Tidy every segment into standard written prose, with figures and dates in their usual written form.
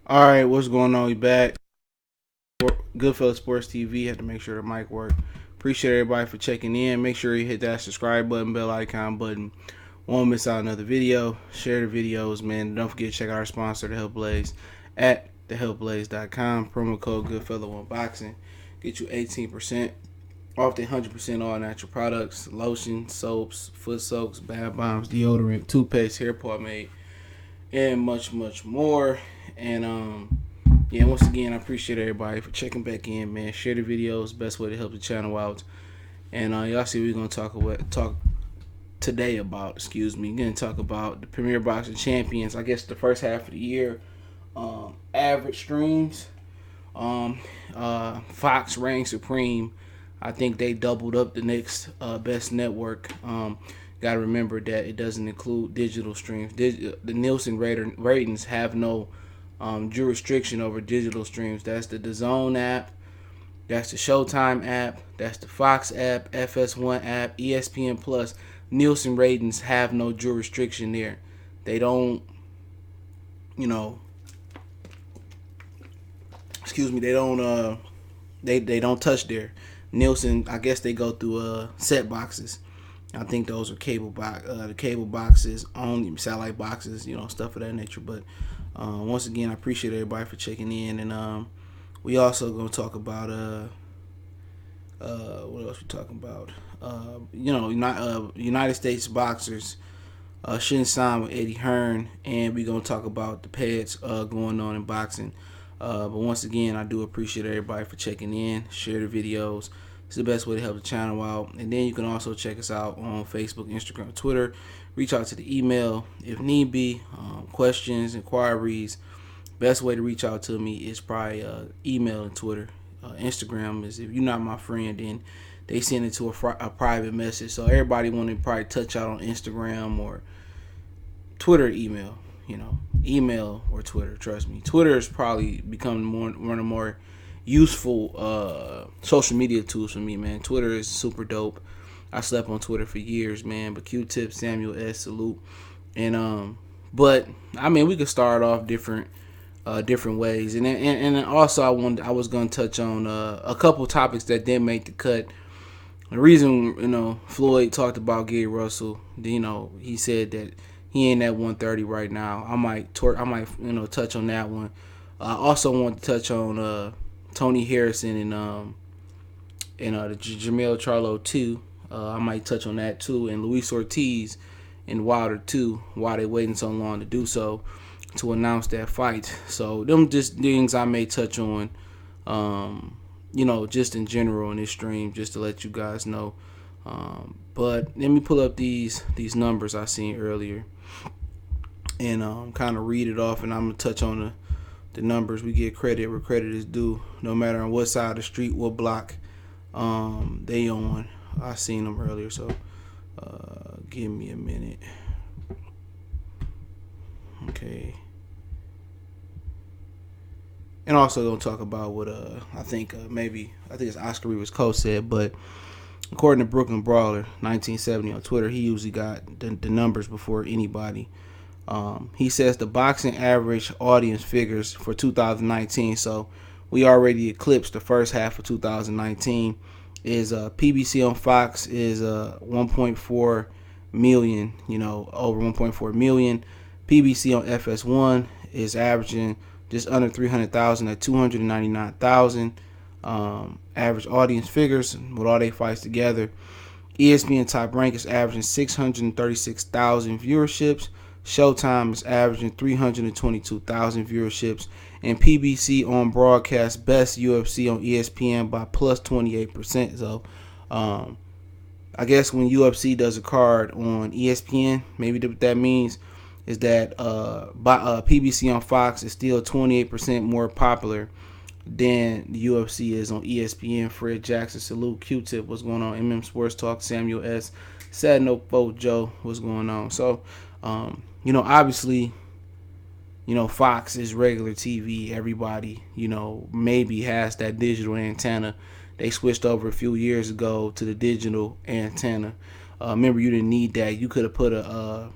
All right, what's going on? We back. Goodfellas Sports TV. Had to make sure the mic worked. Appreciate everybody for checking in. Make sure you hit that subscribe button, bell icon button. Won't miss out another video. Share the videos, man. Don't forget to check out our sponsor, The Health Blaze, at thehealthblaze.com. Promo code Goodfellow Unboxing. Get you 18% off the 100% all natural products, lotion, soaps, foot soaks, bath bombs, deodorant, toothpaste, hair pomade, and much, much more. And yeah, once again, I appreciate everybody for checking back in, man. Share the videos, best way to help the channel out. And y'all see we're gonna talk today about. Excuse me, gonna talk about the Premier Boxing Champions. I guess the first half of the year, average streams. Fox reigns supreme. I think they doubled up the next best network. Got to remember that it doesn't include digital streams. The Nielsen ratings have no jurisdiction over digital streams. That's the DAZN app, that's the Showtime app, that's the Fox app, FS1 app, ESPN Plus. Nielsen ratings have no jurisdiction there. They don't, excuse me, they don't they don't touch there. Nielsen, I guess they go through set boxes. I think those are the cable boxes, only satellite boxes, stuff of that nature. But once again, I appreciate everybody for checking in, and we also gonna talk about what else we talking about? United States boxers shouldn't sign with Eddie Hearn, and we gonna talk about the PEDs going on in boxing. But once again, I do appreciate everybody for checking in. Share the videos. It's the best way to help the channel out. And then you can also check us out on Facebook, Instagram, Twitter. Reach out to the email if need be. Questions, inquiries. Best way to reach out to me is probably email and Twitter. Instagram is, if you're not my friend, then they send it to a private message. So everybody want to probably touch out on Instagram or Twitter, email. Email or Twitter. Trust me, Twitter has probably become one of the more useful social media tools for me, man. Twitter is super dope. I slept on Twitter for years, man. But Q-Tip, Samuel S, salute. And but I mean, we could start off different ways, and also I was gonna touch on a couple topics that didn't make the cut. The reason Floyd talked about Gary Russell, he said that he ain't at 130 right now. I might touch on that one. I also want to touch on Tony Harrison and the Jamel Charlo too. I might touch on that too, and Luis Ortiz and Wilder too. Why they waiting so long to do so, to announce that fight? So them just things I may touch on. Just in general in this stream, just to let you guys know. But let me pull up these numbers I seen earlier, and kind of read it off, and I'm gonna touch on the numbers. We get credit where credit is due, no matter on what side of the street, what block they on. I seen them earlier, so give me a minute. Okay. And also gonna talk about what I think it's Oscar Rivas Cole said, but according to Brooklyn Brawler 1970 on Twitter, he usually got the numbers before anybody. He says the boxing average audience figures for 2019, so we already eclipsed the first half of 2019. Is PBC on Fox is 1.4 million, over 1.4 million. PBC on FS1 is averaging just under 300,000 at 299,000. Average audience figures with all their fights together. ESPN Top Rank is averaging 636,000 viewerships. Showtime is averaging 322,000 viewerships. And PBC on broadcast best UFC on ESPN by plus 28%. So, I guess when UFC does a card on ESPN, maybe what that means is that PBC on Fox is still 28% more popular than the UFC is on ESPN. Fred Jackson, salute. Q-Tip, what's going on? MM Sports Talk, Samuel S. Sad No Vote Joe, what's going on? So, obviously, Fox is regular TV. Everybody, maybe has that digital antenna. They switched over a few years ago to the digital antenna. Remember, you didn't need that. You could have put a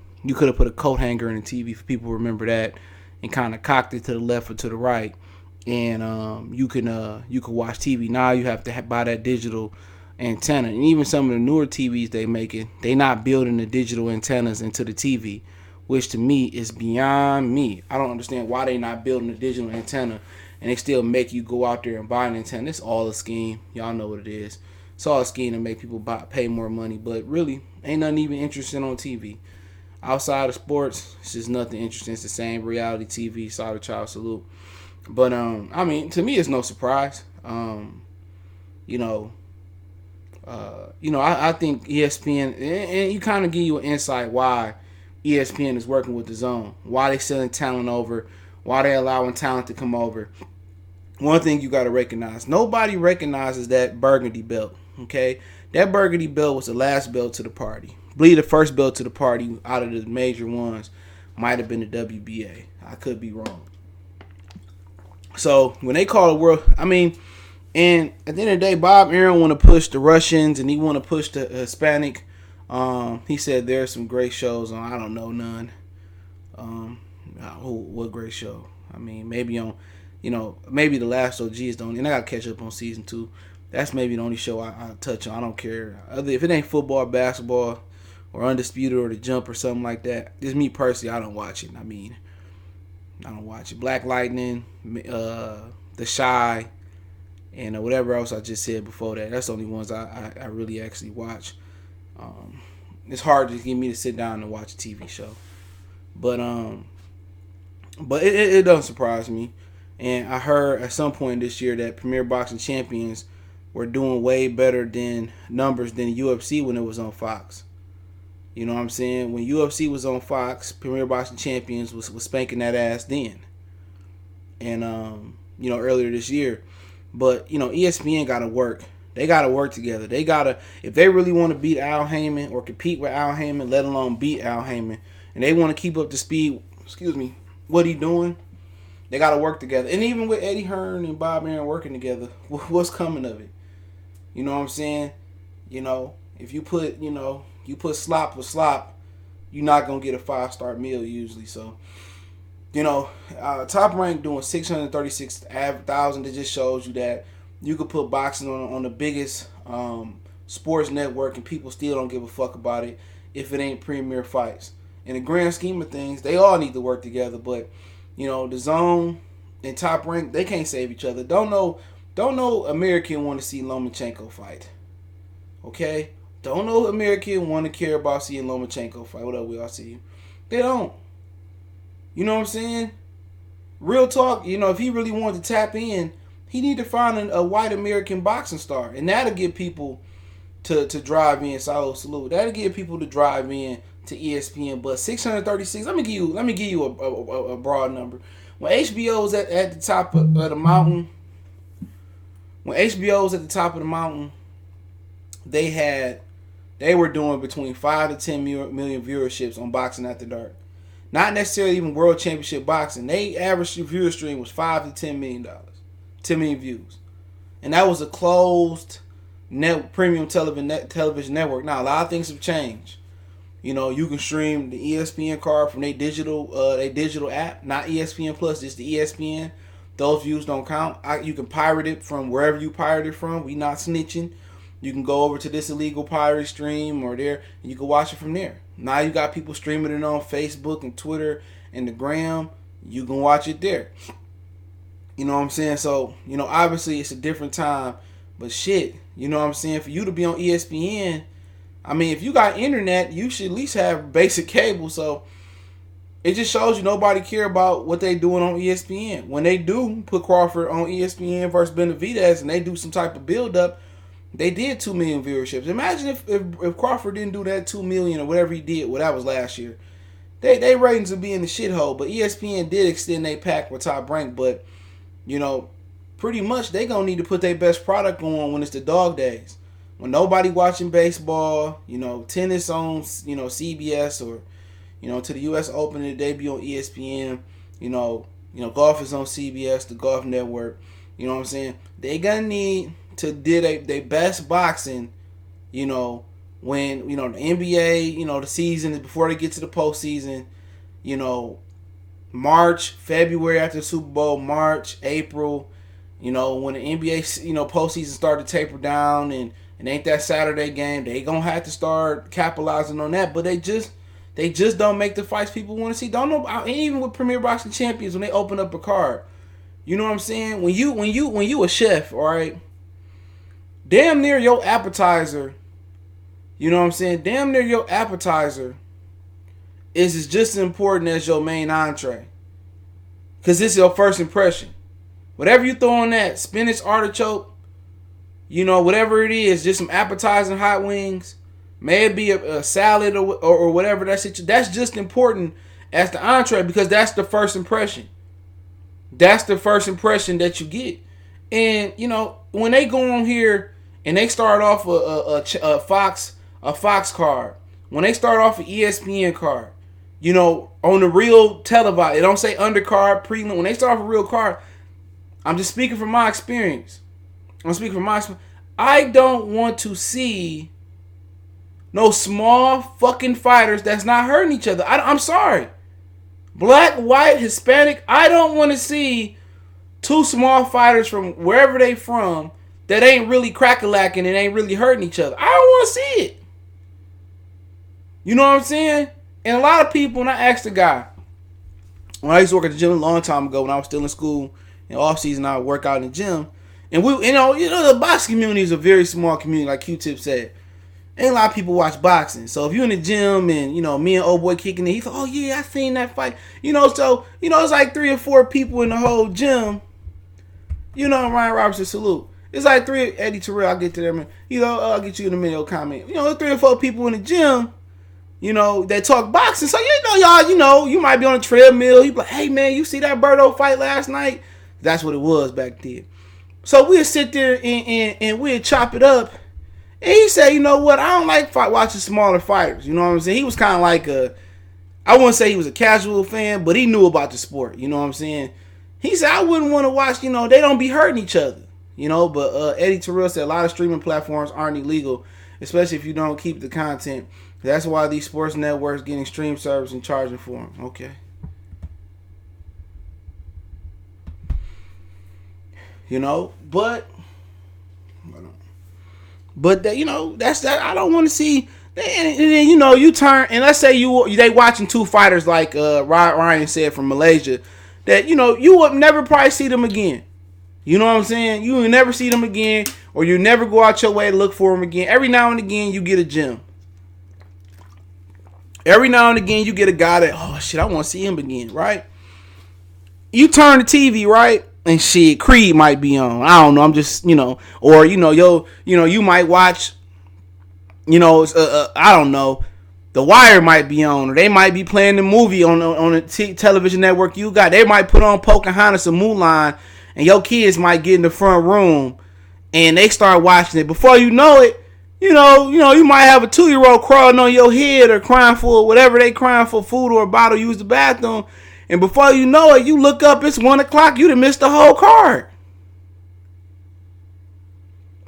coat hanger in the TV, if people remember that. and kind of cocked it to the left or to the right, and you can watch TV. Now you have to buy that digital antenna, and even some of the newer TVs they not building the digital antennas into the TV, which to me is beyond me. I don't understand why they not building a digital antenna, and they still make you go out there and buy an antenna. It's all a scheme. Y'all know what it is. It's all a scheme to make people pay more money, but really ain't nothing even interesting on TV. Outside of sports, it's just nothing interesting. It's the same reality TV, Solid Child Salute. But I mean, to me, it's no surprise. I think ESPN, and you kind of give you an insight why ESPN is working with the Zone, why they selling talent over, why they allowing talent to come over. One thing you got to recognize: nobody recognizes that burgundy belt. Okay, that burgundy belt was the last belt to the party. I believe the first belt to the party out of the major ones might have been the WBA. I could be wrong. So when they call the world, I mean, and at the end of the day, Bob Aaron want to push the Russians and he want to push the Hispanic. He said there's some great shows on. I don't know none. What great show? I mean, maybe on, maybe The Last OGs don't. And I got to catch up on season 2. That's maybe the only show I touch on. I don't care. If it ain't football, basketball, or Undisputed or The Jump or something like that, just me personally, I don't watch it. I mean, I don't watch it. Black Lightning, The Shy, and whatever else I just said before that. That's the only ones I really actually watch. It's hard to get me to sit down and watch a TV show. But it doesn't surprise me. And I heard at some point this year that Premier Boxing Champions were doing way better than numbers than UFC when it was on Fox. You know what I'm saying? When UFC was on Fox, Premier Boxing Champions was spanking that ass then. And, earlier this year. But, ESPN got to work. They got to work together. They got to, if they really want to beat Al Heyman or compete with Al Heyman, let alone beat Al Heyman, and they want to keep up the speed, what he doing, they got to work together. And even with Eddie Hearn and Bob Aaron working together, what's coming of it? You know what I'm saying? If you put slop with slop, you're not going to get a 5-star meal usually. So, Top Rank doing 636,000, it just shows you that you could put boxing on the biggest sports network and people still don't give a fuck about it if it ain't premier fights. In the grand scheme of things, they all need to work together, but the Zone and Top Rank, they can't save each other. Don't know American want to see Lomachenko fight. Okay? Don't know American want to care about seeing Lomachenko fight. What up, we all see you. They don't. You know what I'm saying? Real talk, if he really wanted to tap in, he need to find a white American boxing star. And that'll get people to drive in. Salute. That'll get people to drive in to ESPN. But 636, let me give you a broad number. When HBO was at the top of the mountain, they were doing between 5 to 10 million viewerships on Boxing After Dark. Not necessarily even World Championship Boxing. They average viewer stream was $5 to $10 million. 10 million views. And that was a closed premium television network. Now, a lot of things have changed. You can stream the ESPN card from their digital app, not ESPN Plus, just the ESPN. Those views don't count. You can pirate it from wherever you pirate it from. We not snitching. You can go over to this illegal pirate stream or there, and you can watch it from there. Now you got people streaming it on Facebook and Twitter and the Gram. You can watch it there. You know what I'm saying? So, obviously it's a different time. But shit, you know what I'm saying? For you to be on ESPN, I mean, if you got internet, you should at least have basic cable. So it just shows you nobody care about what they doing on ESPN. When they do put Crawford on ESPN versus Benavidez and they do some type of build-up, they did 2 million viewerships. Imagine if Crawford didn't do that 2 million or whatever he did. Well, that was last year. They ratings would be in the shithole. But ESPN did extend their pack with Top Rank. But, pretty much they going to need to put their best product on when it's the dog days. When nobody watching baseball, tennis on, CBS or, to the U.S. Open and debut on ESPN, golf is on CBS, the Golf Network. You know what I'm saying? They going to need to do their best boxing, when, the NBA, the season is before they get to the postseason, March, February after the Super Bowl, March, April, when the NBA, postseason started to taper down and ain't that Saturday game, they gonna have to start capitalizing on that. But they just don't make the fights people want to see. Don't know, even with Premier Boxing Champions, when they open up a card, you know what I'm saying? When you a chef, all right, damn near your appetizer, you know what I'm saying? Damn near your appetizer is just as important as your main entree. Because this is your first impression. Whatever you throw on that, spinach, artichoke, whatever it is, just some appetizing hot wings, maybe a salad or whatever that's just important as the entree, because that's the first impression. That's the first impression that you get. And, when they go on here and they start off a Fox card, when they start off an ESPN card, on the real televised, it don't say undercard, prelim. When they start off a real card, I'm just speaking from my experience. I don't want to see no small fucking fighters that's not hurting each other. I'm sorry. Black, white, Hispanic, I don't want to see two small fighters from wherever they from that ain't really crack-a-lacking and ain't really hurting each other. I don't want to see it. You know what I'm saying? And a lot of people, when I asked the guy, when I used to work at the gym a long time ago, when I was still in school, in off season, I would work out in the gym. And the boxing community is a very small community, like Q-Tip said. Ain't a lot of people watch boxing. So if you're in the gym and, me and old boy kicking it, he thought, oh yeah, I seen that fight. So, it's like 3 or 4 people in the whole gym. Ryan Robertson, salute. It's like 3, Eddie Terrell, I'll get to them. I'll get you in a minute, comment. 3 or 4 people in the gym, that talk boxing. So, y'all, you might be on a treadmill. You be like, hey, man, you see that Birdo fight last night? That's what it was back then. So we'd sit there and we'd chop it up. And he said, you know what? I don't like watching smaller fighters. You know what I'm saying? He was kind of like I wouldn't say he was a casual fan, but he knew about the sport. You know what I'm saying? He said, I wouldn't want to watch, they don't be hurting each other. But Eddie Terrell said a lot of streaming platforms aren't illegal, especially if you don't keep the content. That's why these sports networks getting stream service and charging for them. Okay. But that's that. I don't want to see. And then you turn and let's say they watching 2 fighters like Ryan said from Malaysia that you would never probably see them again. You know what I'm saying? You will never see them again, or you never go out your way to look for them again. Every now and again you get a gem. Every now and again you get a guy that, oh shit, I want to see him again, right? You turn the TV, right? And shit, Creed might be on. I don't know. I'm just, or you might watch, I don't know. The Wire might be on, or they might be playing the movie on the television network you got. They might put on Pocahontas or Mulan, and your kids might get in the front room, and they start watching it. Before you know it, you might have a 2-year-old crawling on your head or crying for whatever they crying for, food or a bottle, use the bathroom. And before you know it, you look up, it's 1 o'clock, you done missed the whole card.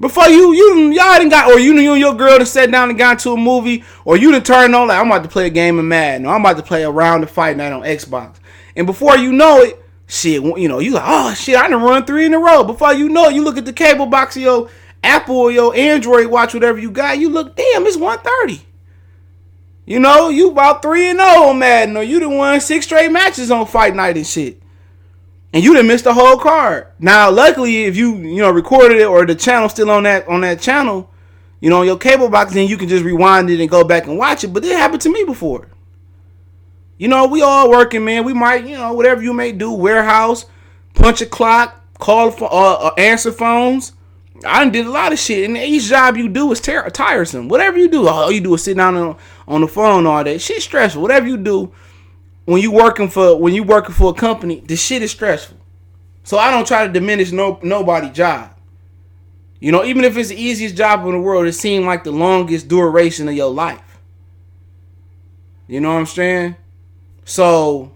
Before y'all done got, or you and your girl done sat down and got into a movie, or you done turned on like, I'm about to play a game of Madden, or I'm about to play a round of Fight Night on Xbox. And before you know it, shit, you like, oh shit, I done run 3 in a row. Before you know it, you look at the cable box of your Apple or your Android watch, whatever you got, you look, damn, it's 1:30. You about 3-0 on Madden, or you done won 6 straight matches on Fight Night and shit. And you done missed the whole card. Now, luckily, if you recorded it or the channel's still on that channel, on your cable box, then you can just rewind it and go back and watch it. But it happened to me before. We all working, man. We might, whatever you may do, warehouse, punch a clock, call answer phones. I done did a lot of shit, and each job you do is tiresome. Whatever you do, all you do is sit down on the phone all day. Shit's stressful. Whatever you do, when you working for a company, the shit is stressful. So I don't try to diminish nobody's job. Even if it's the easiest job in the world, it seems like the longest duration of your life. You know what I'm saying? So,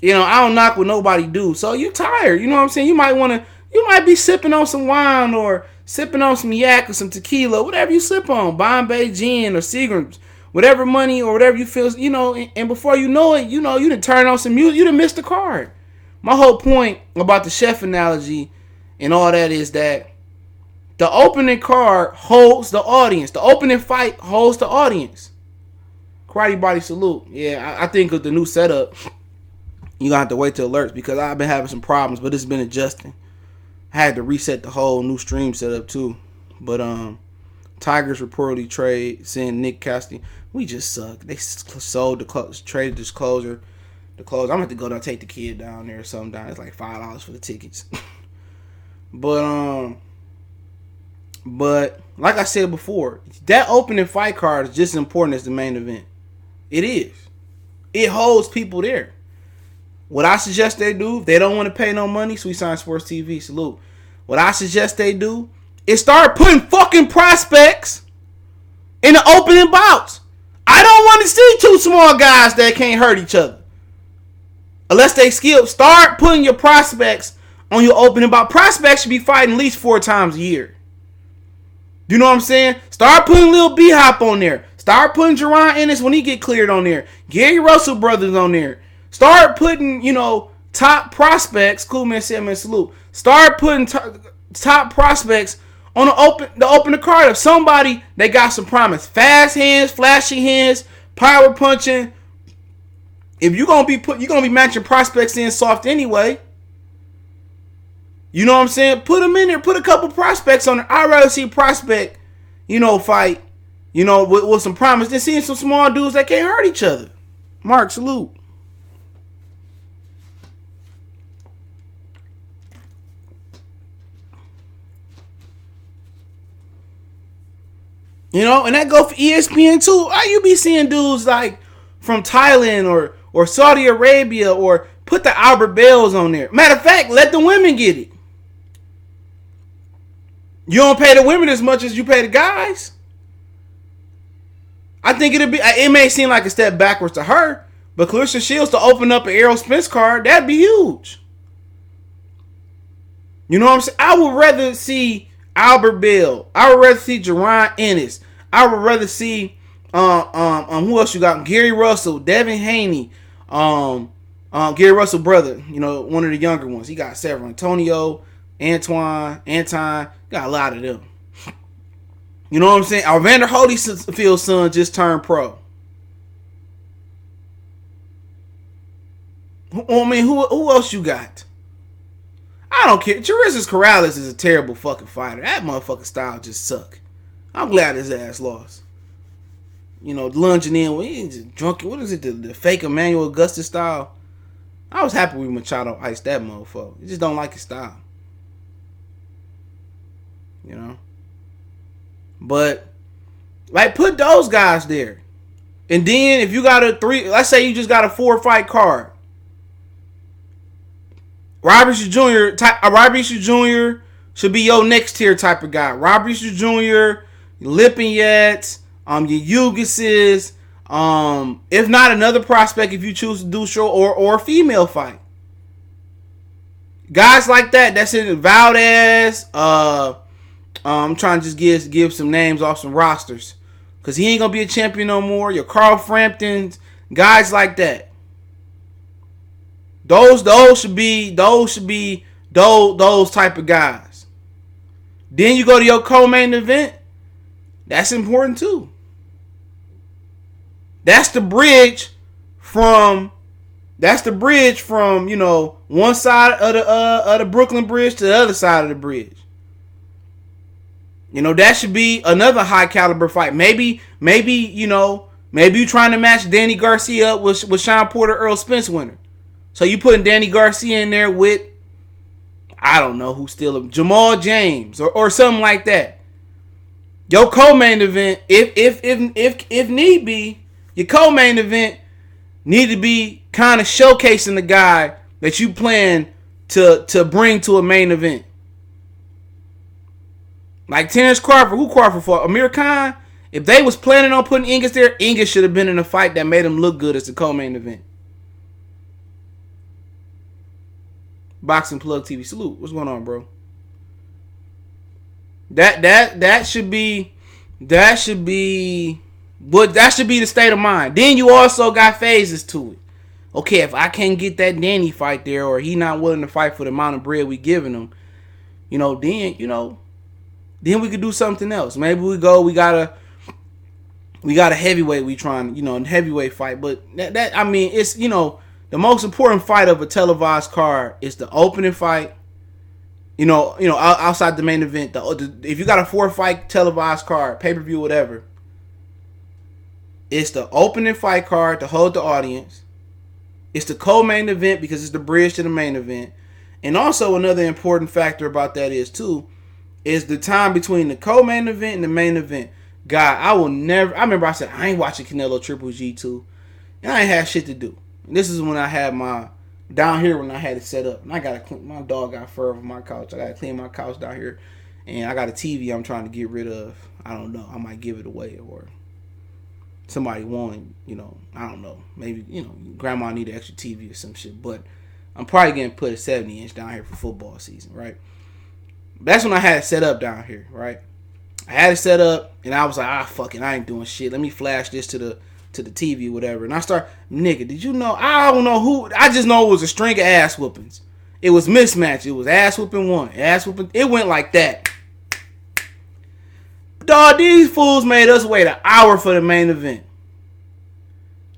I don't knock what nobody do. So you tired, you know what I'm saying? You might be sipping on some wine or sipping on some yak or some tequila, whatever you sip on, Bombay gin or Seagram's, whatever money or whatever you feel, and before you know it, you done turn on some music, you done missed the card. My whole point about the chef analogy and all that is that the opening card holds the audience. The opening fight holds the audience. Karate body salute. Yeah, I think with the new setup, you're going to have to wait till alerts because I've been having some problems, but it's been adjusting. I had to reset the whole new stream setup too. But Tigers reportedly send Nick Cassidy. We just suck. They sold traded this closer. The close. I'm gonna have to go down, take the kid down there or something down. It's like $5 for the tickets. But like I said before, that opening fight card is just as important as the main event. It is. It holds people there. What I suggest they do, if they don't want to pay no money, Sweet Science Sports TV, salute. What I suggest they do is start putting fucking prospects in the opening bouts. I don't want to see two small guys that can't hurt each other. Unless they skill. Start putting your prospects on your opening bout. Prospects should be fighting at least 4 times a year. You know what I'm saying? Start putting Lil B-Hop on there. Start putting Jerron Ennis when he get cleared on there. Gary Russell brothers on there. Start putting, top prospects. Cool man, said man, salute. Start putting top prospects on the opening card of somebody that got some promise. Fast hands, flashy hands, power punching. If you're gonna be matching prospects in soft anyway. You know what I'm saying? Put them in there. Put a couple prospects on there. I'd rather see a prospect, fight, with some promise than seeing some small dudes that can't hurt each other. Mark, salute. And that go for ESPN too. How you be seeing dudes like from Thailand or Saudi Arabia or put the Albert Bells on there? Matter of fact, let the women get it. You don't pay the women as much as you pay the guys. I think it may seem like a step backwards to her, but Clarissa Shields to open up an Errol Spence card, that'd be huge. You know what I'm saying? I would rather see Albert Bell. I would rather see Jerron Ennis. I would rather see who else you got? Gary Russell, Devin Haney, Gary Russell brother, one of the younger ones. He got several. Antonio, Anton, got a lot of them. You know what I'm saying? Evander Holyfield's son just turned pro. Who else you got? I don't care. Charissa Corrales is a terrible fucking fighter. That motherfucking style just suck. I'm glad his ass lost. Lunging in when he's drunk. What is it? The fake Emmanuel Augustus style. I was happy when Machado iced that motherfucker. He just don't like his style. But put those guys there. And then if you got let's say you just got a 4-fight card. Robert Easter Jr. should be your next tier type of guy. Robert Easter Jr., Lippinyets, your Yugises, if not another prospect if you choose to do show or a female fight. Guys like that's in Valdez. I'm trying to just give some names off some rosters. Because he ain't going to be a champion no more. Your Carl Framptons, guys like that. Those should be those type of guys. Then you go to your co-main event. That's important too. That's the bridge from one side of the Brooklyn Bridge to the other side of the bridge. That should be another high caliber fight. Maybe you trying to match Danny Garcia up with Sean Porter, Earl Spence winner. So you putting Danny Garcia in there with, I don't know who's still Jamal James or something like that. Your co-main event, if need be, your co-main event need to be kind of showcasing the guy that you plan to bring to a main event. Like Terrence Crawford, who Crawford fought? Amir Khan. If they was planning on putting Ingus there, Ingus should have been in a fight that made him look good as the co-main event. Boxing Plug TV, salute. What's going on, bro? That should be But that should be the state of mind. Then you also got phases to it. Okay, if I can't get that Danny fight there, or he not willing to fight for the amount of bread we giving him, then we could do something else. Maybe we got a heavyweight we trying, heavyweight fight. But that I mean, it's, the most important fight of a televised card is the opening fight. Outside the main event. If you got a 4-fight televised card, pay-per-view, whatever, it's the opening fight card to hold the audience. It's the co-main event because it's the bridge to the main event. And also another important factor about that is the time between the co-main event and the main event. God, I remember I said, I ain't watching Canelo Triple G2. And I ain't had shit to do. And this is when I had down here when I had it set up. And I got to clean, my dog got fur over my couch. I got to clean my couch down here. And I got a TV I'm trying to get rid of. I don't know. I might give it away, or somebody wanted, I don't know. Maybe, grandma need an extra TV or some shit. But I'm probably going to put a 70-inch down here for football season, right? That's when I had it set up down here, right? I had it set up, and I was like, fuck it, I ain't doing shit. Let me flash this to the TV, whatever. And I start, nigga, did you know? I don't know who. I just know it was a string of ass whoopings. It was mismatch. It was ass whooping one, ass whooping. It went like that. Dog, these fools made us wait an hour for the main event.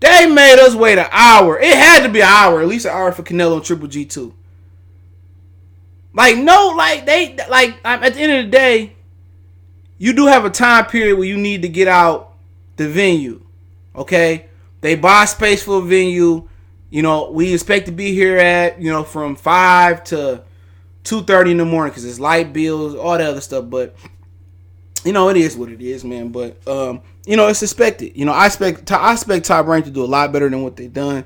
They made us wait an hour. It had to be an hour, at least an hour for Canelo and Triple G2. At the end of the day, you do have a time period where you need to get out the venue. Okay? They buy space for a venue. We expect to be here at, from 5 to 2:30 in the morning because it's light bills, all that other stuff. But, it is what it is, man. But, it's expected. I expect Top Rank to do a lot better than what they've done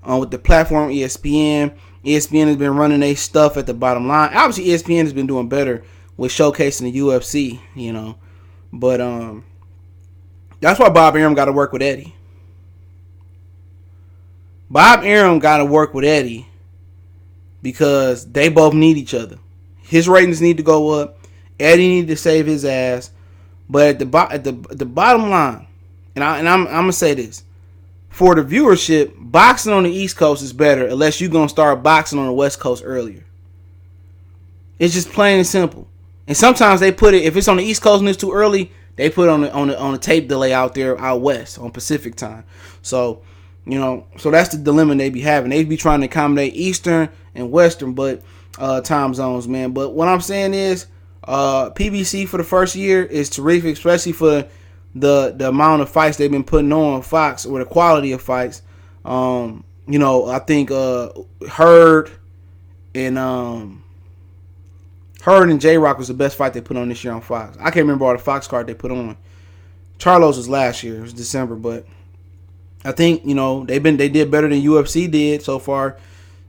with the platform ESPN. ESPN has been running their stuff at the bottom line. Obviously, ESPN has been doing better with showcasing the UFC, But that's why Bob Arum got to work with Eddie. Bob Arum got to work with Eddie because they both need each other. His ratings need to go up. Eddie need to save his ass. But at the bottom line, and I'm gonna say this, for the viewership, boxing on the East Coast is better unless you're gonna start boxing on the West Coast earlier. It's just plain and simple. And sometimes they put it, if it's on the East Coast and it's too early, they put it on a tape delay out there out west on Pacific time. So, so that's the dilemma they be having. They be trying to accommodate Eastern and Western time zones, man. But what I'm saying is, PBC for the first year is terrific, especially for the amount of fights they've been putting on Fox, or the quality of fights. I think Hearn and J-Rock was the best fight they put on this year on Fox. I can't remember all the Fox card they put on. Charlo's was last year. It was December, but I think, they did better than UFC did so far.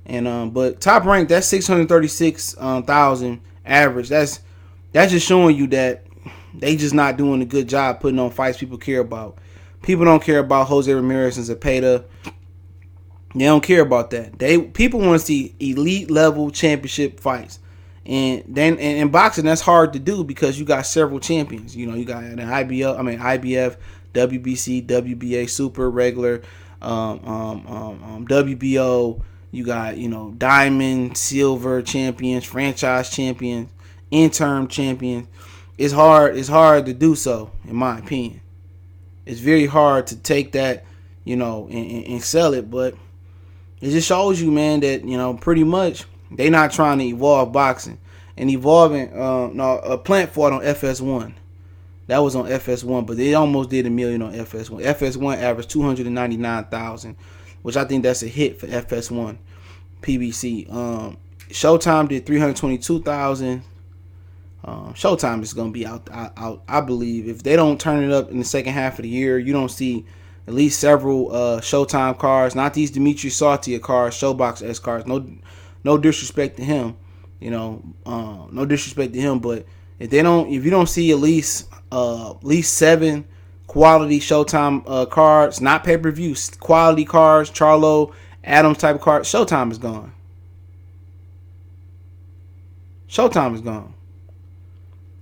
And but Top Rank, that's 636,000 average. That's just showing you that they just not doing a good job putting on fights people care about. People don't care about Jose Ramirez and Zepeda. They don't care about that. People want to see elite level championship fights. And then in boxing, that's hard to do because you got several champions. You got an IBF, WBC, WBA, Super, Regular, WBO. You got Diamond, Silver champions, franchise champions, interim champions. It's hard to do so, in my opinion. It's very hard to take that, and sell it, but it just shows you, man, that pretty much they not trying to evolve boxing. And evolving, Plant fought on FS1. That was on FS1, but they almost did $1 million on FS1. FS1 averaged 299,000, which I think that's a hit for FS1 PBC. Showtime did 322,000. Showtime is gonna be out. I believe if they don't turn it up in the second half of the year, you don't see at least several Showtime cards. Not these Dimitri Sautia cards, Showbox S cards. No disrespect to him, no disrespect to him. But if you don't see at least 7 quality Showtime cards, not pay-per-view, quality cards, Charlo, Adams type of cards, Showtime is gone. Showtime is gone.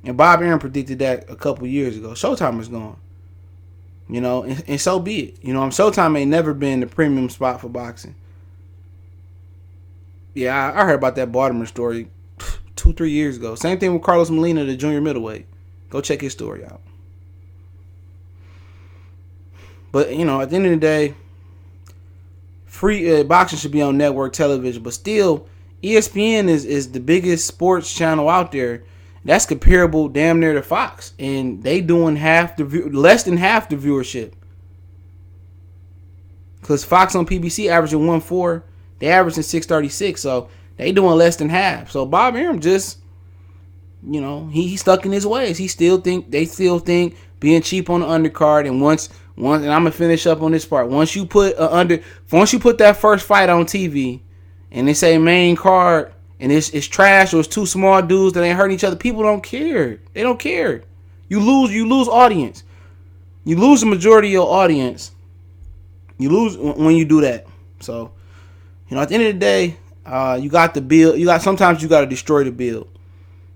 And Bob Arum predicted that a couple years ago. Showtime is gone. You know, and so be it. You know, Showtime ain't never been the premium spot for boxing. Yeah, I heard about that Baltimore story 2-3 years ago. Same thing with Carlos Molina, the junior middleweight. Go check his story out. But, you know, at the end of the day, free boxing should be on network television. But still, ESPN is the biggest sports channel out there. That's comparable damn near to Fox. And they doing less than half the viewership. Because Fox on PBC averaging 1.4. They averaging 636. So they doing less than half. So Bob Arum just, you know, he's stuck in his ways. They still think being cheap on the undercard. And and I'm gonna finish up on this part. Once you put that first fight on TV, and they say main card, and it's trash or it's two small dudes that ain't hurting each other, people don't care. They don't care. You lose audience. You lose the majority of your audience. You lose when you do that. So, you know, at the end of the day, you got the build. Sometimes you got to destroy the build.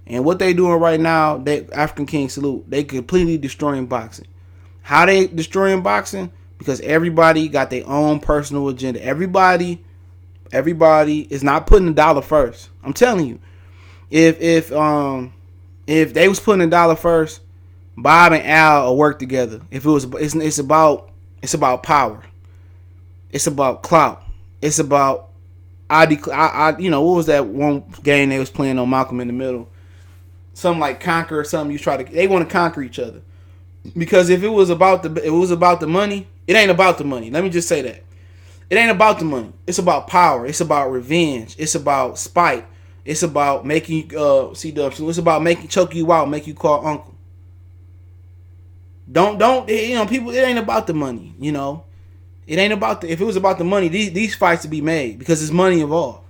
And what they doing right now, they African King salute. They completely destroying boxing. How they destroying boxing? Because everybody got their own personal agenda. Everybody is not putting the dollar first. I'm telling you, if they was putting the dollar first, Bob and Al will work together. If it was, it's about power. It's about clout. It's about you know, what was that one game they was playing on Malcolm in the Middle? Something like Conquer or something. They want to conquer each other. Because if it was about the money, it ain't about the money. Let me just say that. It ain't about the money. It's about power. It's about revenge. It's about spite. It's about making C-Dub. It's about choke you out, make you call uncle. Don't you know, people, it ain't about the money, you know. It ain't about if it was about the money, these fights would be made because there's money involved.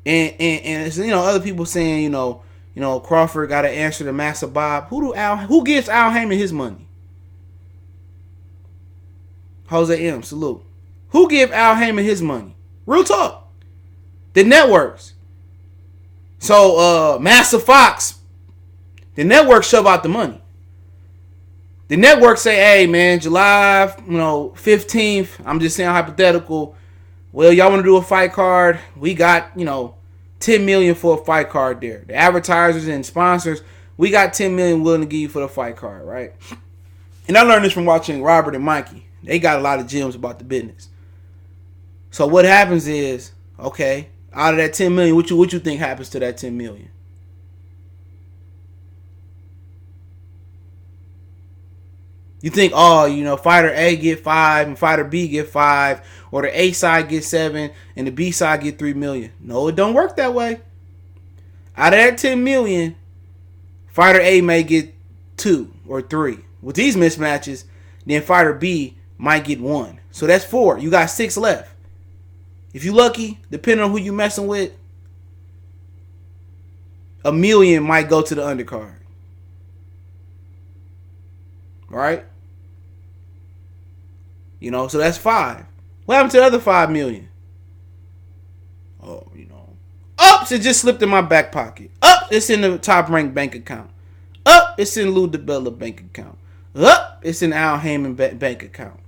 And it's, you know, other people saying, you know, Crawford got to answer to Master Bob. Who gives Al Heyman his money? Jose M. Salute. Who give Al Heyman his money? Real talk. The networks. So Master Fox, the networks shove out the money. The networks say, hey man, July 15th, I'm just saying hypothetical. Well, y'all want to do a fight card? We got, $10 million for a fight card there. The advertisers and sponsors, we got $10 million willing to give you for the fight card, right? And I learned this from watching Robert and Mikey. They got a lot of gems about the business. So what happens is, okay, out of that $10 million, what you think happens to that $10 million? You think, fighter A get 5 and fighter B get 5, or the A side get 7 and the B side get 3 million. No, it don't work that way. Out of that 10 million, fighter A may get 2 or 3. With these mismatches, then fighter B might get 1. So that's 4. You got 6 left. If you lucky, depending on who you messing with, $1 million might go to the undercard. Right? So that's 5. What happened to the other $5 million? Oh, it just slipped in my back pocket. It's in the top ranked bank account. It's in Lou DiBella bank account. It's in Al Heyman bank account.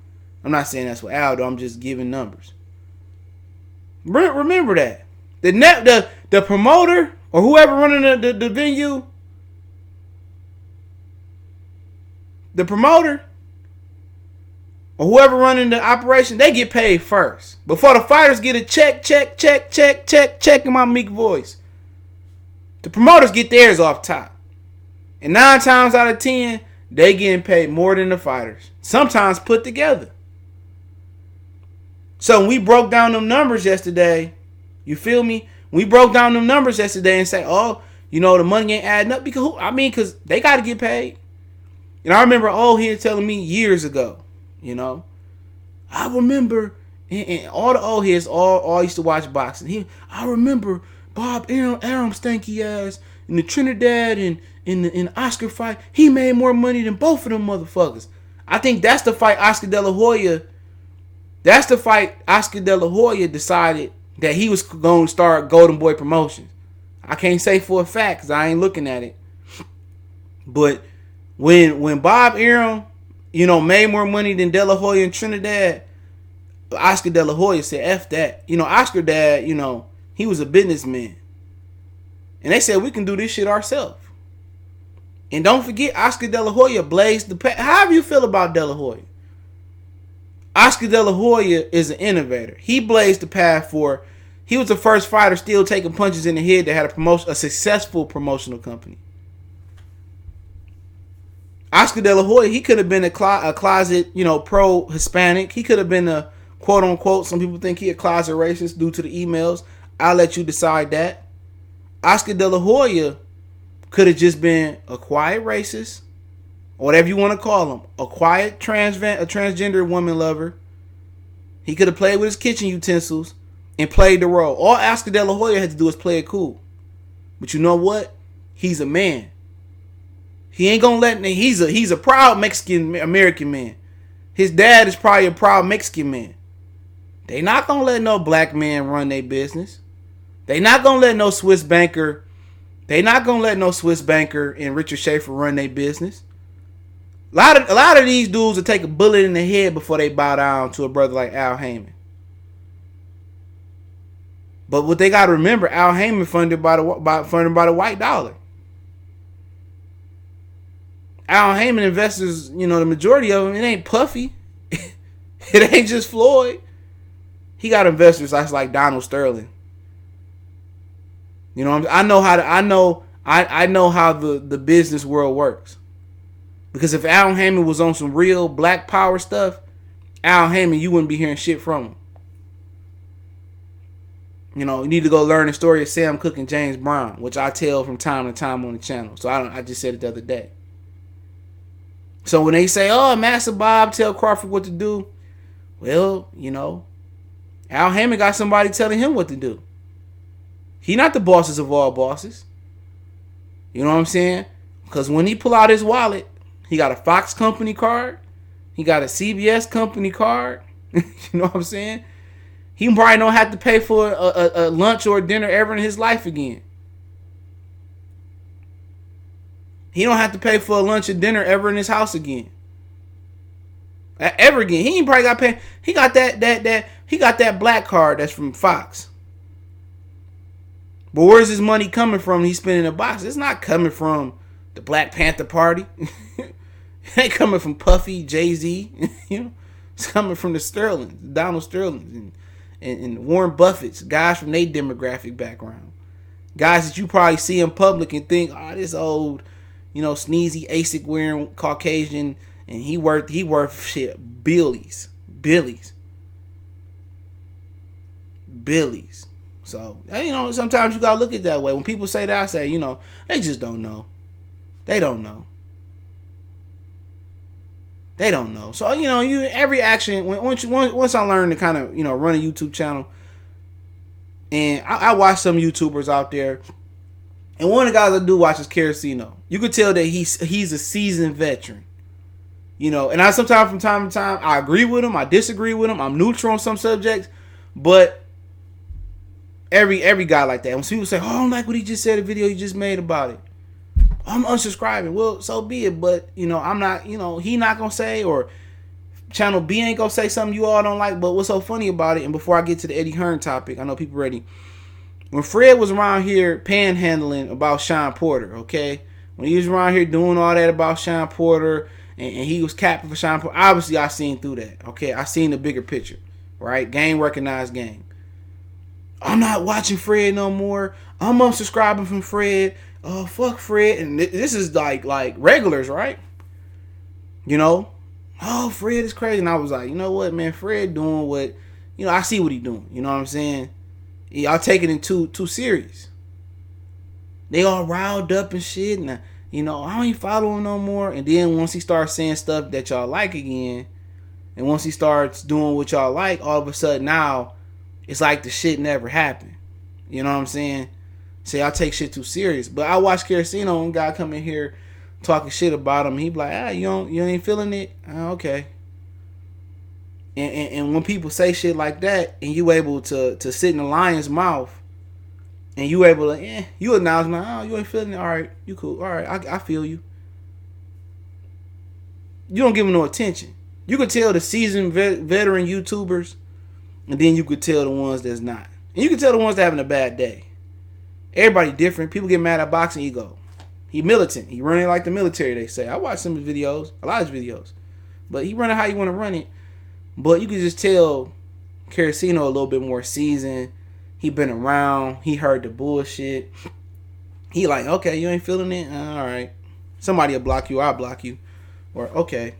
I'm not saying that's what Al do. I'm just giving numbers. Remember that. The promoter or whoever running the venue, the promoter or whoever running the operation, they get paid first. Before the fighters get a check in my meek voice. The promoters get theirs off top. And 9 times out of 10, they getting paid more than the fighters. Sometimes put together. So when we broke down them numbers yesterday, you feel me? We broke down them numbers yesterday and say, the money ain't adding up. Because they got to get paid. And I remember he telling me years ago, I remember, and all the old heads all used to watch boxing. I remember Bob Arum stanky ass in the Trinidad and in the Oscar fight. He made more money than both of them motherfuckers. I think that's the fight Oscar De La Hoya. That's the fight Oscar De La Hoya decided that he was going to start Golden Boy Promotions. I can't say for a fact because I ain't looking at it. But when Bob Arum made more money than De La Hoya and Trinidad, Oscar De La Hoya said, F that. Oscar dad, he was a businessman. And they said, we can do this shit ourselves. And don't forget, Oscar De La Hoya blazed the path. However you feel about De La Hoya, Oscar De La Hoya is an innovator. He blazed the path he was the first fighter still taking punches in the head that had a successful promotional company. Oscar De La Hoya, he could have been a closet, pro-Hispanic. He could have been a quote-unquote, some people think he a closet racist due to the emails. I'll let you decide that. Oscar De La Hoya could have just been a quiet racist, or whatever you want to call him, a quiet transgender woman lover. He could have played with his kitchen utensils and played the role. All Oscar De La Hoya had to do was play it cool. But you know what? He's a man. He ain't gonna let. He's a proud Mexican American man. His dad is probably a proud Mexican man. They not gonna let no black man run their business. They not gonna let no Swiss banker. They not gonna let no Swiss banker and Richard Schaefer run their business. A lot of these dudes will take a bullet in the head before they bow down to a brother like Al Heyman. But what they gotta remember, Al Heyman funded by the white dollar. Al Heyman investors, the majority of them, it ain't Puffy. It ain't just Floyd. He got investors that's like Donald Sterling. I know how the business world works. Because if Al Heyman was on some real black power stuff, Al Heyman, you wouldn't be hearing shit from him. You need to go learn the story of Sam Cooke and James Brown, which I tell from time to time on the channel. So I just said it the other day. So when they say, oh, Master Bob tell Crawford what to do, well, Al Heyman got somebody telling him what to do. He not the bosses of all bosses. You know what I'm saying? Because when he pull out his wallet, he got a Fox company card. He got a CBS company card. You know what I'm saying? He probably don't have to pay for a lunch or a dinner ever in his life again. He don't have to pay for a lunch or dinner ever in his house again. Ever again. He ain't probably got to pay. He got that black card that's from Fox. But where's his money coming from? He's spending a box. It's not coming from the Black Panther Party. It ain't coming from Puffy, Jay-Z. It's coming from the Sterlings, Donald Sterlings, and Warren Buffett's, guys from their demographic background. Guys that you probably see in public and think, oh, this old, sneezy, ASIC wearing Caucasian, and he worth shit, billies. So, sometimes you gotta look at it that way. When people say that, I say, they just don't know. They don't know. So, every action, once I learned to kind of, run a YouTube channel, and I watch some YouTubers out there, and one of the guys I do watch is Carasino. You could tell that he's a seasoned veteran. And I sometimes from time to time, I agree with him, I disagree with him, I'm neutral on some subjects, but every guy like that, when people say, oh, I don't like what he just said, the video he just made about it, I'm unsubscribing. Well, so be it, but I'm not, he not gonna say, or channel B ain't gonna say something you all don't like. But what's so funny about it, and before I get to the Eddie Hearn topic, I know people ready. When Fred was around here panhandling about Sean Porter, okay, when he was around here doing all that about Sean Porter, and he was capping for Sean Porter, obviously I seen through that, okay, I seen the bigger picture, right? Game recognized game. I'm not watching Fred no more. I'm unsubscribing from Fred. Oh, fuck Fred. And this is like regulars, right? Oh, Fred is crazy. And I was like, you know what, man? Fred doing what, I see what he doing. You know what I'm saying? Y'all taking it too serious. They all riled up and shit. And, I ain't following no more. And then once he starts saying stuff that y'all like again, and once he starts doing what y'all like, all of a sudden now, it's like the shit never happened. You know what I'm saying? Say I take shit too serious. But I watched Carasino, and guy come in here talking shit about him. He be like, you ain't feeling it? Okay. And when people say shit like that, and you able to sit in the lion's mouth, and you able to, you acknowledge, you ain't feeling it? All right, you cool. All right, I feel you. you don't give them no attention. You could tell the seasoned veteran YouTubers, and then you could tell the ones that's not. And you can tell the ones that having a bad day. Everybody different. People get mad at boxing. You go, he militant. He running like the military. They say. I watch some of his videos, a lot of his videos, but he running how you want to run it. But you can just tell Carasino a little bit more seasoned. He been around. He heard the bullshit. He like, okay, you ain't feeling it? All right. Somebody will block you. I'll block you. Or, okay.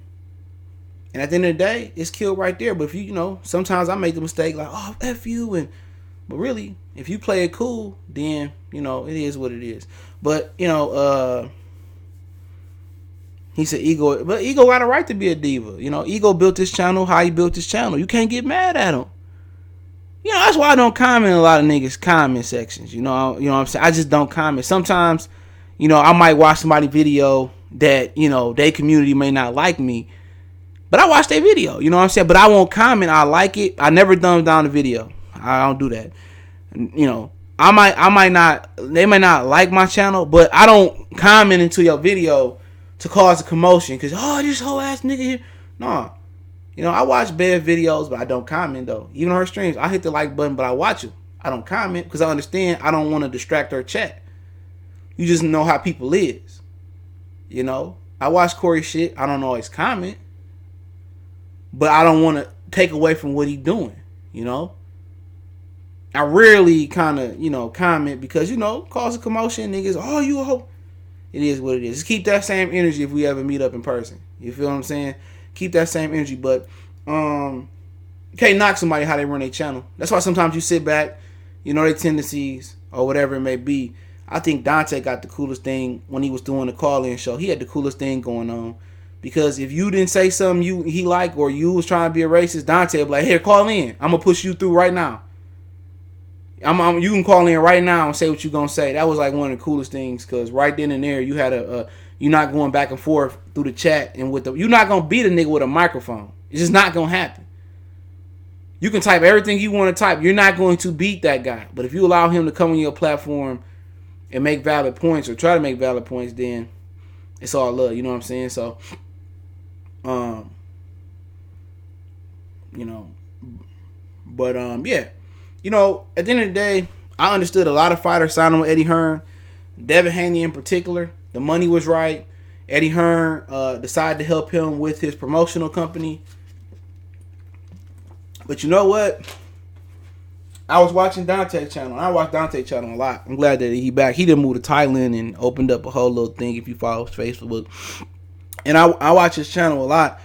And at the end of the day, it's killed right there. But if you sometimes I make the mistake like, oh, F you. But really, if you play it cool, then, it is what it is. But, he said Ego. But Ego got a right to be a diva. Ego built this channel how he built this channel. You can't get mad at him. That's why I don't comment in a lot of niggas' comment sections. You know what I'm saying? I just don't comment. Sometimes, I might watch somebody's video that, their community may not like me. But I watch their video. You know what I'm saying? But I won't comment. I like it. I never dumb down the video. I don't do that. I might not, they may not like my channel, but I don't comment into your video to cause a commotion. Because, this whole ass nigga here. No. I watch bad videos, but I don't comment, though. Even on her streams, I hit the like button, but I watch them. I don't comment because I understand I don't want to distract her chat. You just know how people is. I watch Corey shit. I don't always comment. But I don't want to take away from what he doing, I rarely kind of, comment because, cause a commotion. Niggas, you a hoe. It is what it is. Just keep that same energy if we ever meet up in person. You feel what I'm saying? Keep that same energy, but you can't knock somebody how they run their channel. That's why sometimes you sit back, their tendencies or whatever it may be. I think Dante got the coolest thing when he was doing the call-in show. He had the coolest thing going on because if you didn't say something he liked or you was trying to be a racist, Dante would be like, "Here, call in. I'm gonna push you through right now. You can call in right now and say what you gonna say." That was like one of the coolest things because right then and there you had you're not going back and forth through the chat and you're not gonna beat a nigga with a microphone. It's just not gonna happen. You can type everything you want to type. You're not going to beat that guy. But if you allow him to come on your platform and make valid points or try to make valid points, then it's all love. You know what I'm saying? So, yeah. At the end of the day, I understood a lot of fighters signing with Eddie Hearn. Devin Haney in particular. The money was right. Eddie Hearn decided to help him with his promotional company. But you know what? I was watching Dante's channel. I watch Dante's channel a lot. I'm glad that he back. He didn't move to Thailand and opened up a whole little thing if you follow his Facebook. And I watch his channel a lot.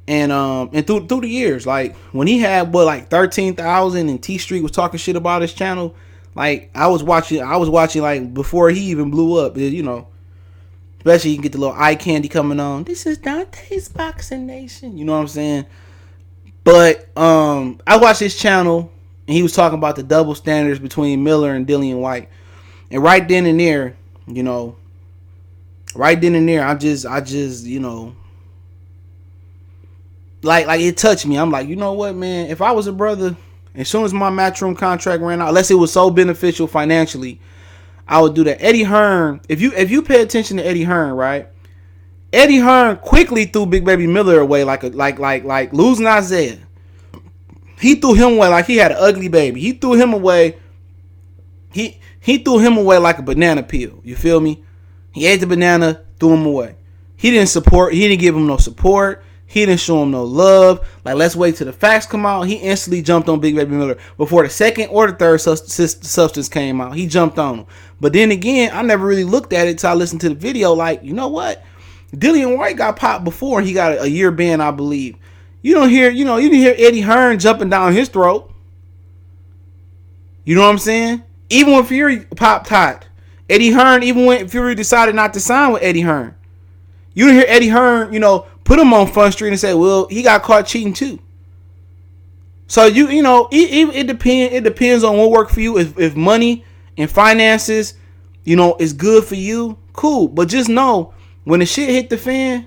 And through the years, like when he had 13,000 and T Street was talking shit about his channel, like I was watching like before he even blew up, especially you can get the little eye candy coming on. This is Dante's Boxing Nation. You know what I'm saying? But I watched his channel and he was talking about the double standards between Miller and Dillian White. And right then and there, I just like it touched me. I'm like, you know what, man? If I was a brother, as soon as my Matchroom contract ran out, unless it was so beneficial financially, I would do that. Eddie Hearn, if you pay attention to Eddie Hearn, right? Eddie Hearn quickly threw Big Baby Miller away like losing Isaiah. He threw him away like he had an ugly baby. He threw him away. He threw him away like a banana peel. You feel me? He ate the banana, threw him away. He didn't give him no support. He didn't show him no love. Like, let's wait till the facts come out. He instantly jumped on Big Baby Miller. Before the second or the third substance came out, he jumped on him. But then again, I never really looked at it till I listened to the video. Like, you know what? Dillian White got popped before and he got a year ban, I believe. You didn't hear Eddie Hearn jumping down his throat. You know what I'm saying? Even when Fury popped hot, Eddie Hearn, even when Fury decided not to sign with Eddie Hearn, you didn't hear Eddie Hearn, put him on Front Street and say, well, he got caught cheating too. So it depends. It depends on what works for you. If money and finances, is good for you, cool. But just know when the shit hit the fan,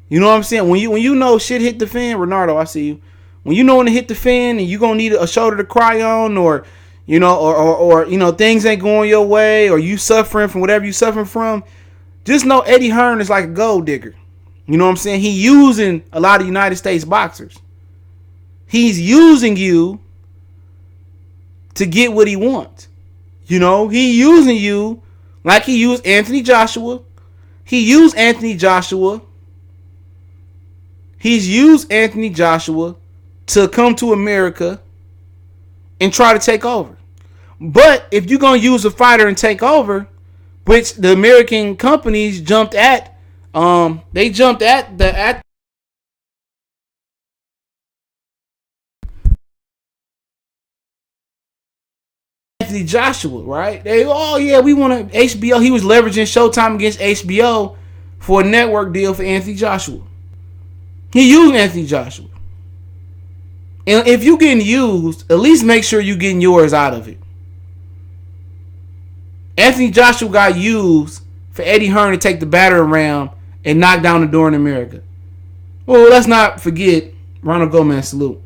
you know what I'm saying. When you know shit hit the fan, Renardo, I see you. When you know when it hit the fan and you gonna need a shoulder to cry on, or things ain't going your way, or you suffering from whatever you suffering from, just know Eddie Hearn is like a gold digger. You know what I'm saying? He using a lot of United States boxers. He's using you to get what he wants. You know, he using you like he used Anthony Joshua. He used Anthony Joshua. He's used Anthony Joshua to come to America and try to take over. But if you're going to use a fighter and take over, which the American companies jumped at, they jumped at Anthony Joshua, right? We want to HBO. He was leveraging Showtime against HBO for a network deal for Anthony Joshua. He used Anthony Joshua. And if you're getting used, at least make sure you're getting yours out of it. Anthony Joshua got used for Eddie Hearn to take the battering ram and knock down the door in America. Well, let's not forget, Ronald Gomez, salute.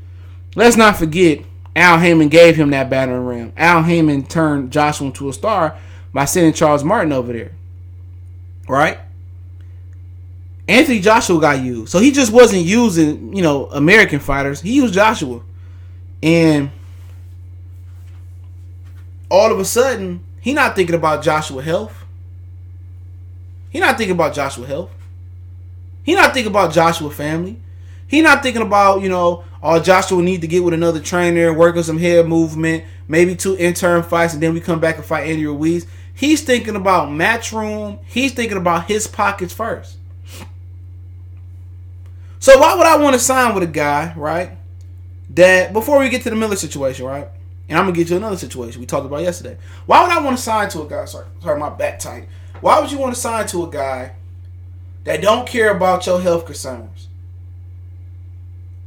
Let's not forget Al Heyman gave him that battering ram. Al Heyman turned Joshua into a star by sending Charles Martin over there. Right? Anthony Joshua got used. So he just wasn't using, American fighters. He used Joshua. And all of a sudden, he not thinking about Joshua health. He not thinking about Joshua health. He not thinking about Joshua family. He not thinking about, Joshua need to get with another trainer, work on some head movement, maybe 2 interim fights, and then we come back and fight Andy Ruiz. He's thinking about Matchroom. He's thinking about his pockets first. So why would I want to sign with a guy, right, that before we get to the Miller situation, right, and I'm going to get to another situation we talked about yesterday. Why would I want to sign to a guy, sorry, my back tight. Why would you want to sign to a guy that don't care about your health concerns?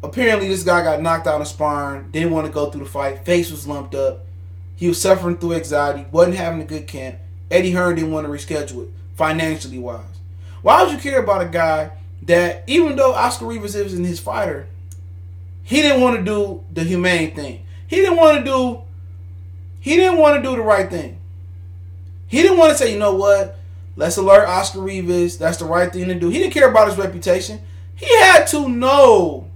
Apparently, this guy got knocked out in sparring, didn't want to go through the fight, face was lumped up, he was suffering through anxiety, wasn't having a good camp. Eddie Hearn didn't want to reschedule it, financially wise. Why would you care about a guy that, even though Oscar Rivas isn't his fighter, he didn't want to do the humane thing. He didn't want to do the right thing. He didn't want to say, you know what, let's alert Oscar Rivas, that's the right thing to do. He didn't care about his reputation. He had to know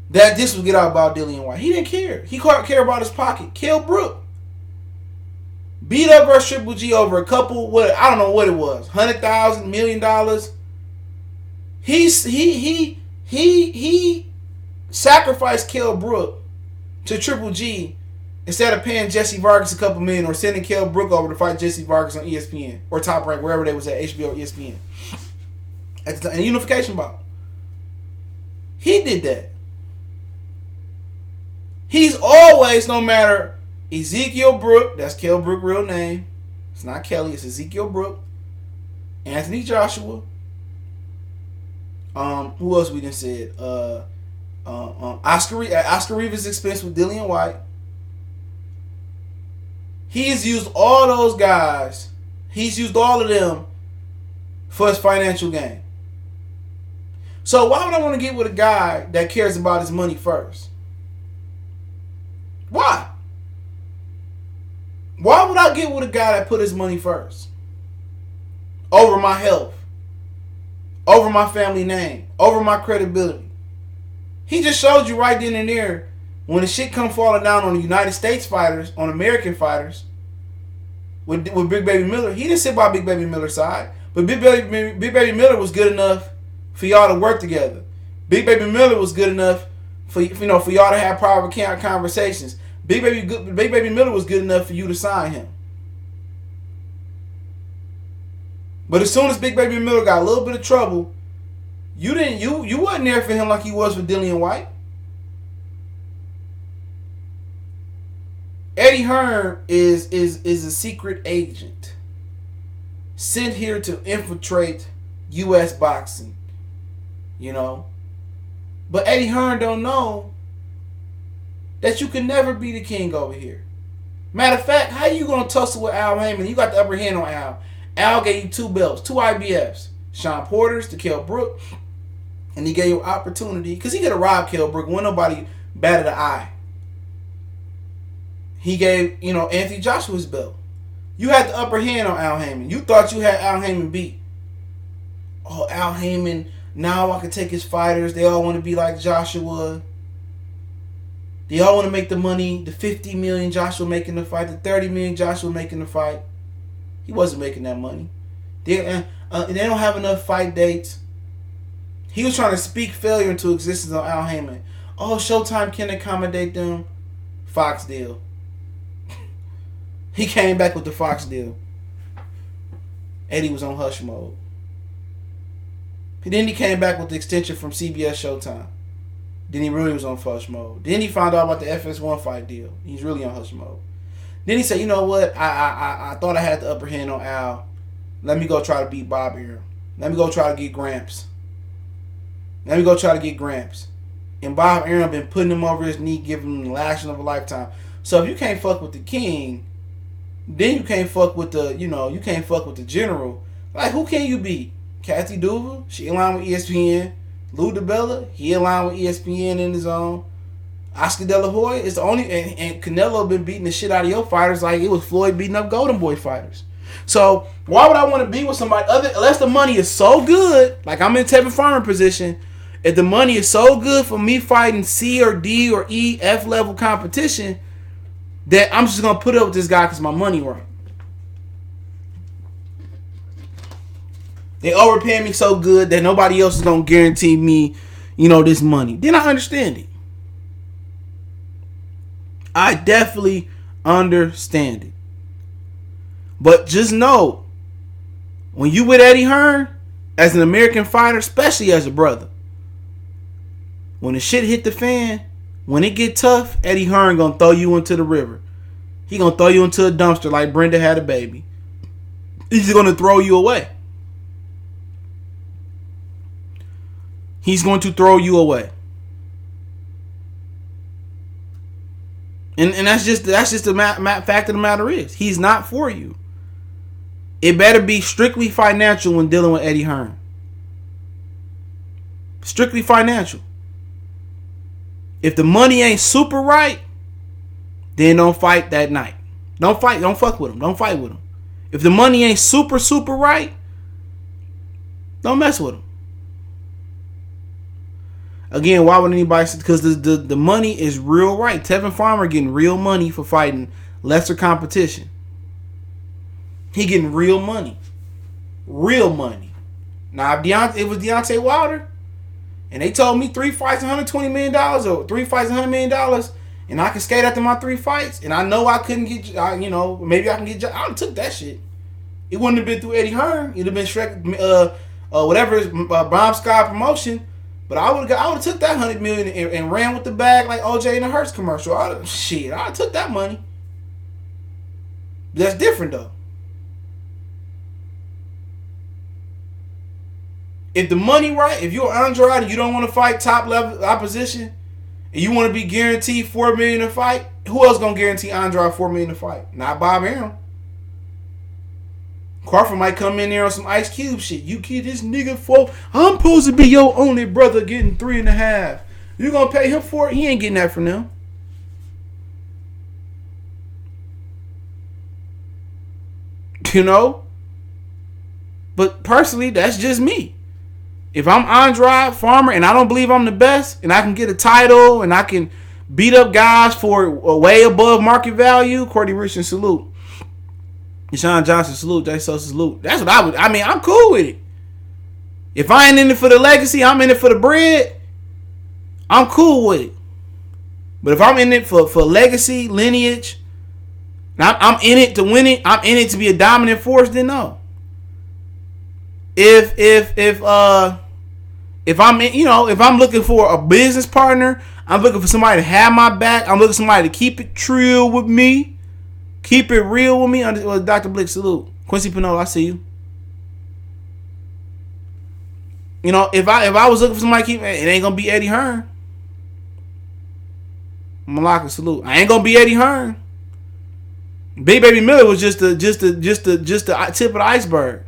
that this would get out about Dillian White. He didn't care. He cared about his pocket. Kell Brook beat up versus Triple G over a couple, I don't know what it was, $100,000, $1 million. He sacrificed Kell Brook to Triple G instead of paying Jesse Vargas a couple million or sending Kell Brook over to fight Jesse Vargas on ESPN or Top Rank, wherever they was at, HBO or ESPN. At the time, and unification bout. He did that. He's always, no matter Ezekiel Brook, that's Kell Brook's real name. It's not Kelly, it's Ezekiel Brook. Anthony Joshua. Who else we done said? Oscar Rivas' expense with Dillian White. He's used all those guys. He's used all of them for his financial gain. So why would I want to get with a guy that cares about his money first? Why? Why would I get with a guy that put his money first? Over my health. Over my family name. Over my credibility. He just showed you right then and there, when the shit come falling down on the United States fighters, on American fighters, with Big Baby Miller, he didn't sit by Big Baby Miller's side. But Big Baby Miller was good enough for y'all to work together. Big Baby Miller was good enough for y'all to have private conversations. Big Baby Miller was good enough for you to sign him. But as soon as Big Baby Miller got a little bit of trouble, you wasn't there for him like you was for Dillian White. Eddie Hearn is a secret agent sent here to infiltrate U.S. boxing, But Eddie Hearn don't know that you can never be the king over here. Matter of fact, how you gonna tussle with Al Heyman? You got the upper hand on Al. Al gave you 2 belts, 2 IBFs. Sean Porter's to Kell Brook. And he gave you opportunity, because he could have robbed Kell Brook when nobody batted an eye. He gave, Anthony Joshua's belt. You had the upper hand on Al Heyman. You thought you had Al Heyman beat. Oh, Al Heyman, now I can take his fighters. They all want to be like Joshua. They all want to make the money, the $50 million Joshua making the fight, the $30 million Joshua making the fight. He wasn't making that money. They don't have enough fight dates. He was trying to speak failure into existence on Al Heyman. Oh, Showtime can accommodate them. Fox deal. He came back with the Fox deal. Eddie was on hush mode. And then he came back with the extension from CBS Showtime. Then he really was on hush mode. Then he found out about the FS1 fight deal. He's really on hush mode. Then he said, you know what? I thought I had the upper hand on Al. Let me go try to beat Bob Arum. Let me go try to get Gramps. And Bob Arum been putting him over his knee, giving him the lashing of a lifetime. So if you can't fuck with the king, then you can't fuck with the, you can't fuck with the general. Like, who can you beat? Kathy Duval? She in line with ESPN. Lou DiBella? He in line with ESPN in his own. Oscar De La Hoya is the only, and Canelo been beating the shit out of your fighters like it was Floyd beating up Golden Boy fighters. So why would I want to be with somebody other, unless the money is so good, like I'm in Tevin Farmer position, if the money is so good for me fighting C or D or E, F level competition, that I'm just going to put up with this guy because my money right. They overpaying me so good that nobody else is going to guarantee me, this money. Then I understand it. I definitely understand it. But just know, when you with Eddie Hearn, as an American fighter, especially as a brother, when the shit hit the fan, when it get tough, Eddie Hearn gonna throw you into the river. He gonna throw you into a dumpster like Brenda had a baby. He's gonna throw you away. He's going to throw you away. And that's just the fact of the matter is, he's not for you. It better be strictly financial when dealing with Eddie Hearn. Strictly financial. If the money ain't super right, then don't fight that night. Don't fuck with him. Don't fight with him. If the money ain't super right, don't mess with him. Again, why would anybody? Because the money is real right. Tevin Farmer getting real money for fighting lesser competition. He getting real money. Real money. Now, if it was Deontay Wilder, and they told me 3 fights, $120 million, or 3 fights, $100 million, and I can skate after my 3 fights, and I know I couldn't get, maybe I can get, I would have took that shit. It wouldn't have been through Eddie Hearn. It'd have been Shrek, whatever, Bomb Sky promotion. But I would have took that $100 million and ran with the bag like OJ in the Hearst commercial. I would have took that money. That's different though. If the money right, if you're Andrade and you don't want to fight top level opposition, and you want to be guaranteed $4 million to fight, who else gonna guarantee Andrade $4 million to fight? Not Bob Arum. Crawford might come in there on some Ice Cube shit. You kid this nigga for, I'm supposed to be your only brother getting 3.5. You gonna pay him for it? He ain't getting that from them. But personally, that's just me. If I'm Andrade Farmer and I don't believe I'm the best, and I can get a title and I can beat up guys for way above market value, Courtney Richardson salute. Deshaun Johnson salute. Jay Sosa salute. That's what I would. I'm cool with it. If I ain't in it for the legacy, I'm in it for the bread. I'm cool with it. But if I'm in it for legacy, lineage, I'm in it to win it. I'm in it to be a dominant force. Then no. If I'm if I'm looking for a business partner, I'm looking for somebody to have my back. I'm looking for somebody to keep it real with me. Keep it real with me. Dr. Blick, salute. Quincy Pinot, I see you. If I was looking for somebody to keep it ain't gonna be Eddie Hearn. Malaka, salute. I ain't gonna be Eddie Hearn. Big Baby Miller was just the tip of the iceberg.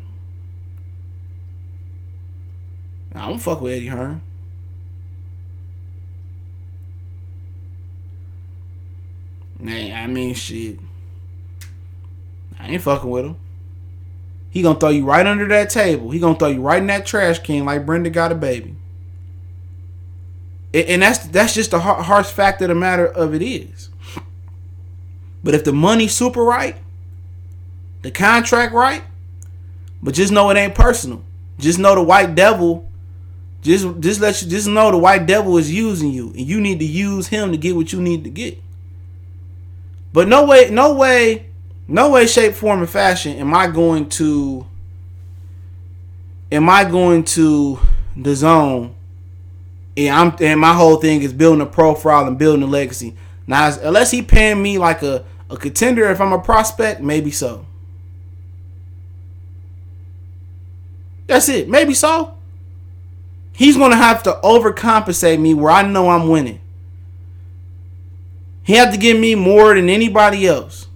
I don't fuck with Eddie Hearn. Man, shit. I ain't fucking with him. He gonna throw you right under that table. He gonna throw you right in that trash can like Brenda got a baby. And that's just the harsh fact of the matter of it is. But if the money's super right, the contract right, but just know it ain't personal. Just know the white devil. Just know the white devil is using you, and you need to use him to get what you need to get. But no way, shape, form, and fashion am I going to the zone, and my whole thing is building a profile and building a legacy. Now, unless he paying me like a contender, if I'm a prospect, maybe so. That's it. Maybe so. He's going to have to overcompensate me where I know I'm winning. He have to give me more than anybody else.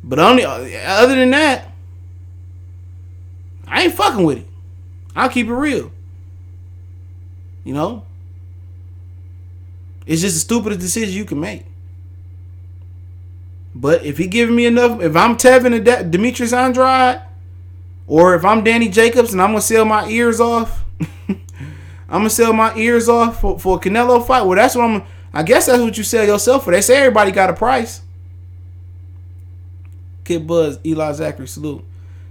But other than that, I ain't fucking with it. I'll keep it real. You know? It's just the stupidest decision you can make. But if he giving me enough, if I'm Tevin and Demetrius Andrade, or if I'm Danny Jacobs and I'm going to sell my ears off, I'm going to sell my ears off for a Canelo fight. Well, that's what I guess that's what you sell yourself for. They say everybody got a price. Kid Buzz, Eli Zachary, salute.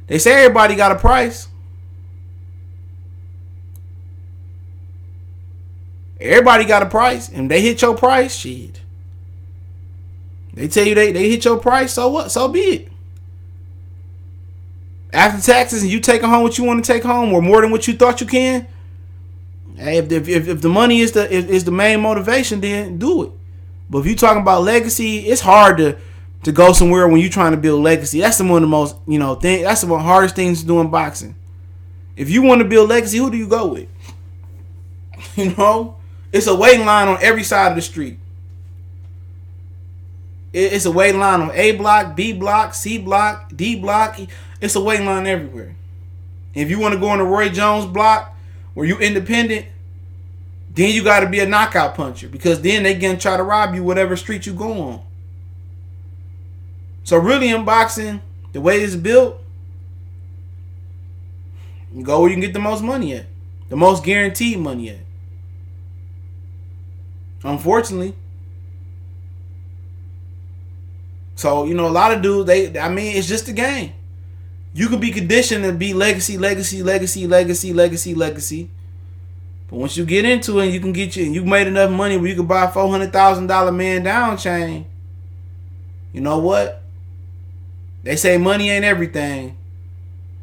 They say everybody got a price. Everybody got a price. And they hit your price, shit. They tell you they hit your price, so what? So be it. After taxes and you taking home what you want to take home or more than what you thought you can, hey, if the money is the main motivation, then do it. But if you talking about legacy, it's hard to go somewhere when you're trying to build legacy. That's one of the most, that's the hardest things to do in boxing. If you want to build legacy, who do you go with? It's a waiting line on every side of the street. It's a waiting line on A block, B block, C block, D block. It's a waiting line everywhere. If you want to go on the Roy Jones block where you independent, then you got to be a knockout puncher because then they going to try to rob you whatever street you go on. So really in boxing, the way it's built, you go where you can get the most money at. The most guaranteed money at. Unfortunately. So, a lot of dudes, it's just a game. You could be conditioned to be legacy. But once you get into it, you made enough money where you can buy a $400,000 man down chain. You know what? They say money ain't everything,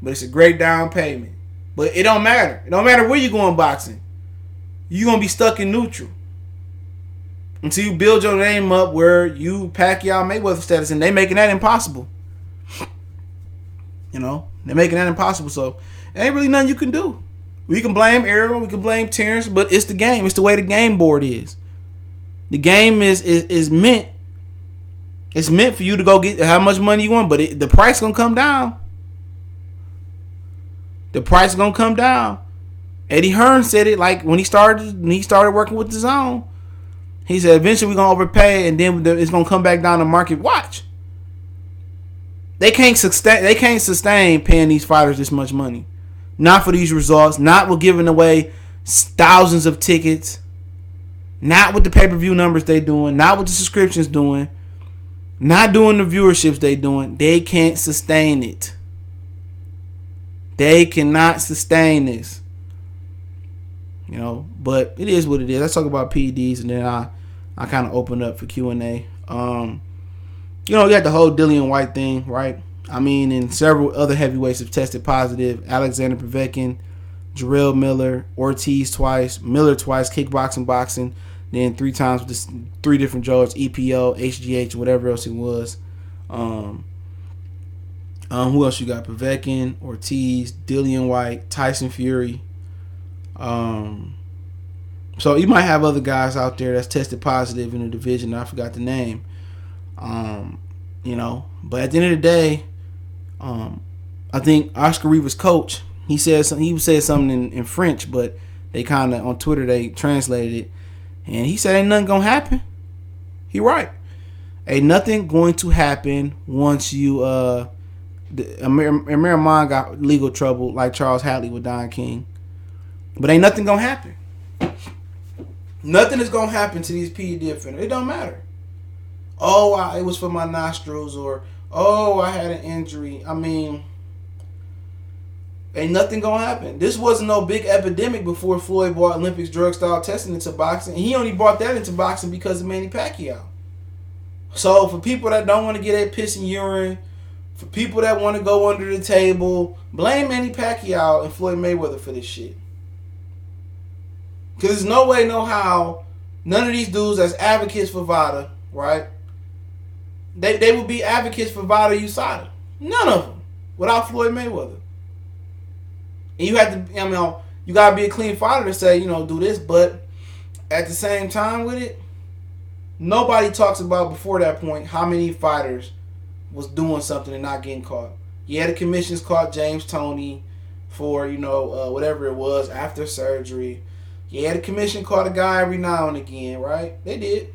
but it's a great down payment. But it don't matter. It don't matter where you go in boxing. You're going to be stuck in neutral. Until you build your name up where you Pacquiao Mayweather status, and they making that impossible. They're making that impossible. So it ain't really nothing you can do. We can blame Errol, we can blame Terrence, but it's the game. It's the way the game board is. The game is meant. It's meant for you to go get how much money you want, but the price gonna come down. The price gonna come down. Eddie Hearn said it like when he started working with the zone. He said eventually we're gonna overpay, and then it's gonna come back down to market. Watch. They can't sustain paying these fighters this much money. Not for these results. Not with giving away thousands of tickets. Not with the pay-per-view numbers they doing. Not with the subscriptions doing. Not doing the viewerships they doing. They can't sustain it. They cannot sustain this. But it is what it is. Let's talk about PEDs, and then I kind of open up for Q&A. You got the whole Dillian White thing, right? And several other heavyweights have tested positive. Alexander Povetkin, Jarrell Miller, Ortiz twice, Miller twice, kickboxing, boxing, then 3 times with 3 different drugs, EPO, HGH, whatever else it was. Who else you got? Povetkin, Ortiz, Dillian White, Tyson Fury. So you might have other guys out there that's tested positive in the division. I forgot the name. But at the end of the day, I think Oscar Rivas' coach, he said something in French, but they kind of on Twitter they translated it, and he said ain't nothing gonna happen. He right. Ain't nothing going to happen once you Amir Khan got legal trouble like Charles Hadley with Don King. But ain't nothing gonna happen. Nothing is gonna happen to these PED offenders. It don't matter. Oh, it was for my nostrils, or oh, I had an injury. I mean, ain't nothing gonna happen. This wasn't no big epidemic before Floyd brought Olympics drug style testing into boxing. And he only brought that into boxing because of Manny Pacquiao. So for people that don't want to get that piss and urine, for people that want to go under the table, blame Manny Pacquiao and Floyd Mayweather for this shit. Because there's no way, no how, none of these dudes that's advocates for VADA, right? They would be advocates for VADA USADA. None of them. Without Floyd Mayweather. And you have to, I mean, you got to be a clean fighter to say, do this. But at the same time with it, nobody talks about before that point how many fighters was doing something and not getting caught. Yeah, the commissions caught James Toney for, whatever it was after surgery. Yeah, the commission caught a guy every now and again, right? They did.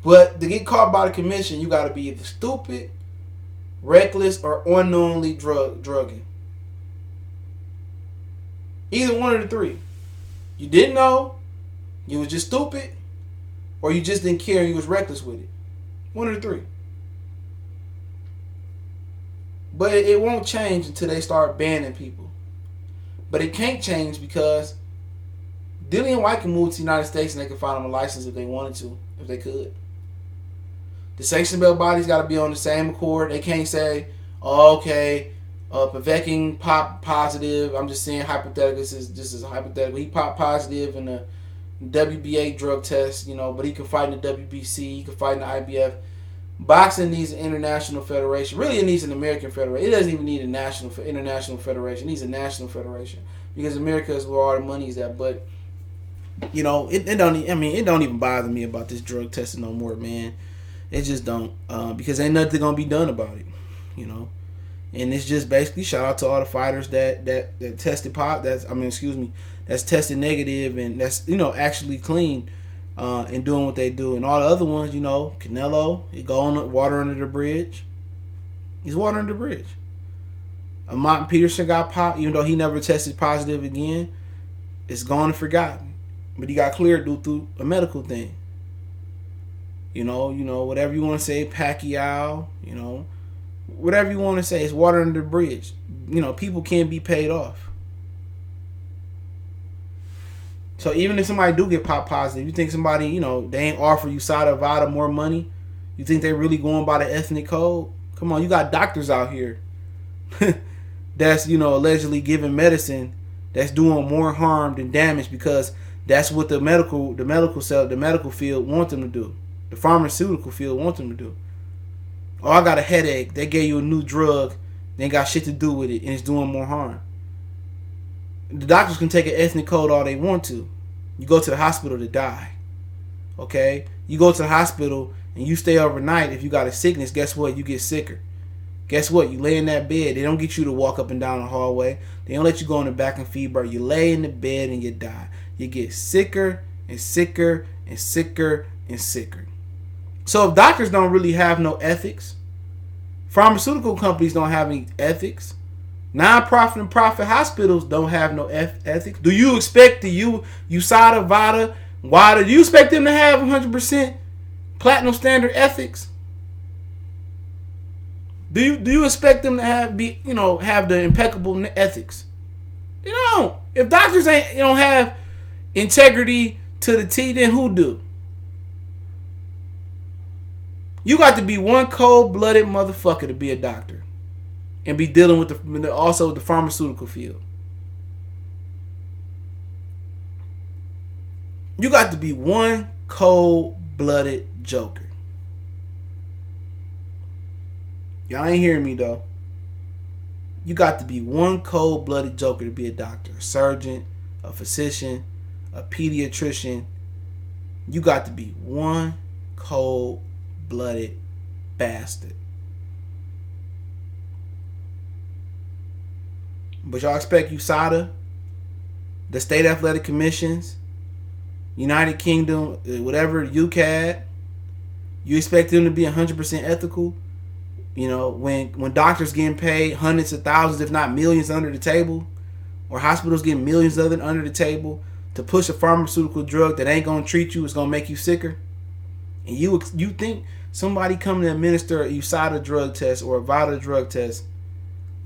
But to get caught by the commission, you got to be either stupid, reckless, or unknowingly drugging. Either one of the three. You didn't know, you was just stupid, or you just didn't care and you was reckless with it. One of the three. But it won't change until they start banning people. But it can't change because Dillian White can move to the United States and they can find them a license if they wanted to, if they could. The sanction belt body's got to be on the same accord. They can't say, oh, okay, Povetkin pop positive. I'm just saying hypothetical. This is a hypothetical. He popped positive in the WBA drug test, but he can fight in the WBC. He can fight in the IBF. Boxing needs an international federation. Really, it needs an American federation. It doesn't even need a international federation. It needs a national federation because America is where all the money is at. But it don't even bother me about this drug testing no more, man. It just don't because ain't nothing gonna be done about it, And it's just basically shout out to all the fighters that tested that's tested negative and that's actually clean. And doing what they do. And all the other ones, Canelo, he go on water under the bridge. He's water under the bridge. Martin Peterson got popped, even though he never tested positive again. It's gone and forgotten. But he got cleared due through a medical thing. Whatever you want to say, Pacquiao, whatever you want to say, it's water under the bridge. People can't be paid off. So even if somebody do get pop positive, you think somebody, they ain't offer USADA, VADA more money? You think they really going by the ethnic code? Come on, you got doctors out here that's, allegedly giving medicine that's doing more harm than damage because that's what the medical field want them to do. The pharmaceutical field want them to do. Oh, I got a headache. They gave you a new drug. They ain't got shit to do with it, and it's doing more harm. The doctors can take an ethnic code all they want to. You go to the hospital to die. Okay? You go to the hospital and you stay overnight. If you got a sickness, guess what? You get sicker. Guess what? You lay in that bed. They don't get you to walk up and down the hallway. They don't let you go in the back and feed birth. You lay in the bed and you die. You get sicker and sicker and sicker and sicker. So if doctors don't really have no ethics, pharmaceutical companies don't have any ethics, non-profit and profit hospitals don't have no ethics. Do you expect USADA, VADA, WADA, do you expect them to have 100% platinum standard ethics? Do you expect them to have the impeccable ethics? They don't. If doctors don't have integrity to the T, then who do? You got to be one cold-blooded motherfucker to be a doctor. And be dealing with the pharmaceutical field. You got to be one cold-blooded joker. Y'all ain't hearing me though. You got to be one cold-blooded joker to be a doctor, a surgeon, a physician, a pediatrician. You got to be one cold-blooded bastard. But y'all expect USADA, the state athletic commissions, United Kingdom, whatever, UCAD, You expect them to be 100% ethical? You know, when doctors getting paid hundreds of thousands, if not millions, under the table, or hospitals getting millions of it under the table to push a pharmaceutical drug that ain't gonna treat you, it's gonna make you sicker, and you think somebody coming to administer a USADA drug test or a VADA drug test,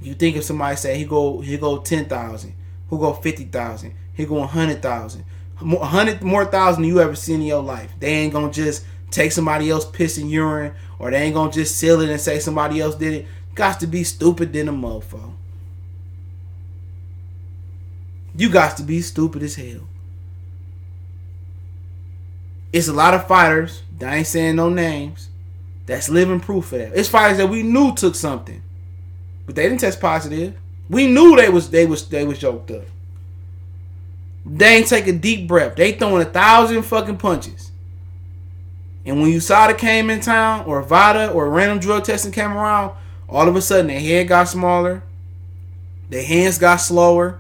you think if somebody say he go 10,000, who go 50,000, he go 100,000, 100 more thousand than you ever seen in your life. They ain't gonna just take somebody else piss and urine, or they ain't gonna just seal it and say somebody else did it. Got to be stupid than a mofo. You got to be stupid as hell. It's a lot of fighters, I ain't saying no names, that's living proof of that. It's fighters that we knew took something, but they didn't test positive. We knew they was yoked up. They ain't take a deep breath. They throwing 1,000 fucking punches. And when USADA came in town, or VADA, or random drug testing came around, all of a sudden their head got smaller, their hands got slower,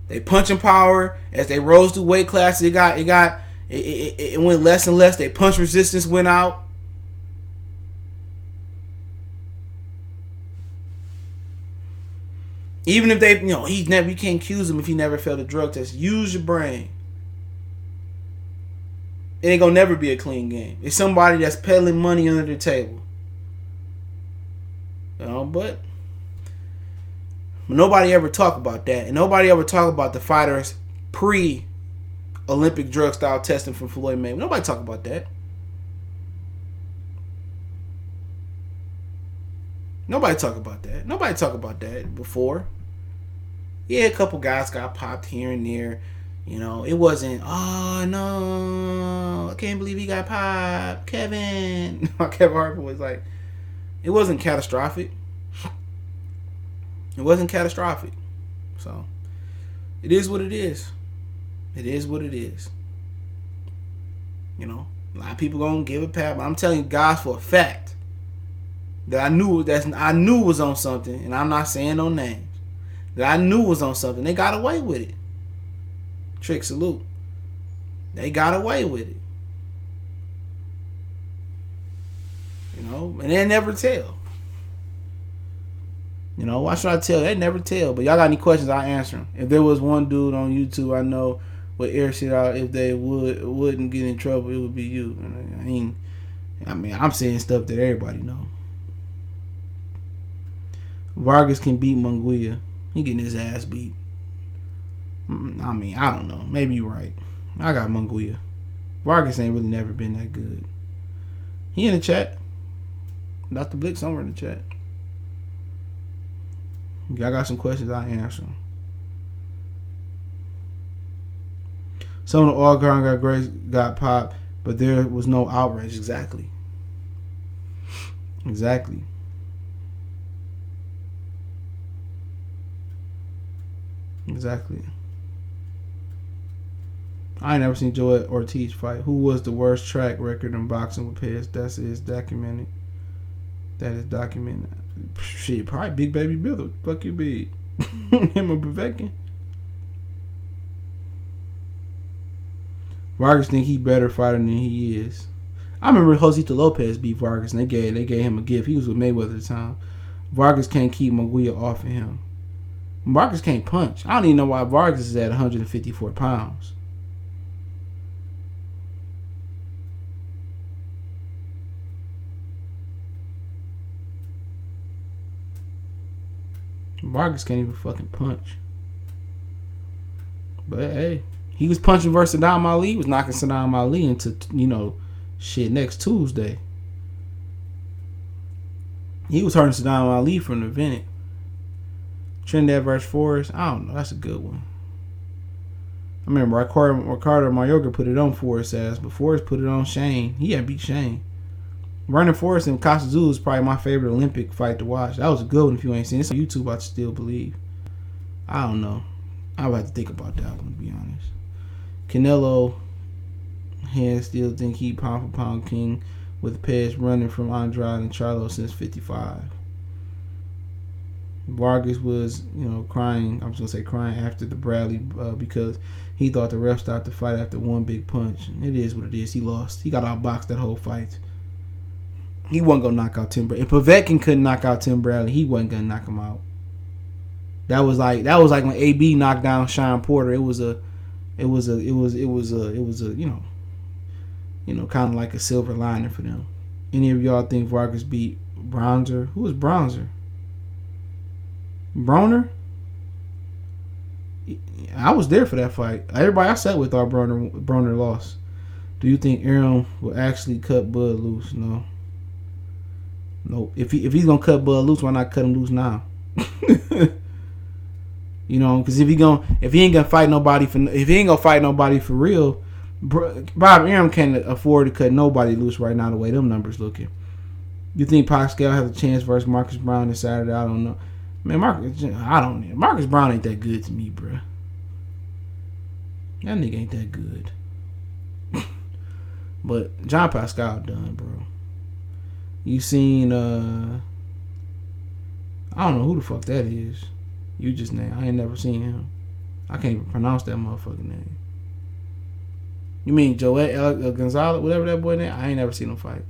they punching power as they rose through weight classes. It went less and less. Their punch resistance went out. Even if they, you can't accuse him if he never failed a drug test. Use your brain. It ain't gonna never be a clean game. It's somebody that's peddling money under the table. But nobody ever talk about that. And nobody ever talk about the fighters pre-Olympic drug style testing from Floyd Mayweather. Nobody talk about that. Nobody talk about that. Nobody talk about that before. Yeah, a couple guys got popped here and there. It wasn't, oh no, I can't believe he got popped, Kevin. Kevin Harper was like, it wasn't catastrophic. It wasn't catastrophic. So, it is what it is. It is what it is. A lot of people gonna give a pat, but I'm telling you guys for a fact that I knew was on something, and I'm not saying no names, that I knew was on something. They got away with it. Trick salute. They got away with it. And they never tell. Why should I tell? They never tell. But y'all got any questions, I'll answer them. If there was one dude on YouTube I know would air shit out, if they wouldn't get in trouble, it would be you. I'm saying stuff that everybody know. Vargas can beat Munguia. He getting his ass beat. I don't know. Maybe you're right. I got Munguia. Vargas ain't really never been that good. He in the chat. Dr. Blick somewhere in the chat. Y'all got some questions, I'll answer them. Some of the all-ground got popped, but there was no outrage. Exactly. I ain't never seen Joe Ortiz fight. Who was the worst track record in boxing with PEDs? That is documented. Shit, probably Big Baby Bill. Fuck you, big. Him or Povetkin. Vargas think he better fighter than he is. I remember Josito Lopez beat Vargas, and they gave him a gift. He was with Mayweather at the time. Vargas can't keep Munguia off of him. Vargas can't punch. I don't even know why Vargas is at 154 pounds. Vargas can't even fucking punch. But hey, he was punching versus Saddam Ali. He was knocking Saddam Ali into, next Tuesday. He was hurting Saddam Ali from the Venet. Trinidad versus Forrest. I don't know. That's a good one. I remember Ricardo Mayorga put it on Forrest's ass, but Forrest put it on Shane. He had beat Shane. Vernon Forrest and Costa is probably my favorite Olympic fight to watch. That was a good one if you ain't seen it. It's on YouTube, I still believe. I don't know. I would have to think about that one, to be honest. Canelo hands still think he pound for pound king with PEDs running from Andrade and Charlo since 55. Vargas was, crying. I'm just going to say crying after the Bradley because he thought the ref stopped the fight after one big punch. It is what it is. He lost. He got outboxed that whole fight. He wasn't gonna knock out Tim Bradley. If Povetkin couldn't knock out Tim Bradley, he wasn't gonna knock him out. That was like when AB knocked down Sean Porter. It was a kind of like a silver lining for them. Any of y'all think Vargas beat Bronzer? Who was Bronzer? Broner? I was there for that fight. Everybody I sat with thought Broner lost. Do you think Aaron will actually cut Bud loose? No. Nope. If he's gonna cut Bud loose, why not cut him loose now? Because if he ain't gonna fight nobody for real, Bob Arum can't afford to cut nobody loose right now the way them numbers looking. You think Pascal has a chance versus Marcus Brown this Saturday? I don't know. Man, Marcus Brown ain't that good to me, bro. That nigga ain't that good. But John Pascal done, bro. You seen I don't know who the fuck that is. You just name. I ain't never seen him. I can't even pronounce that motherfucking name. You mean Joel Gonzalez, whatever that boy name? I ain't never seen him fight.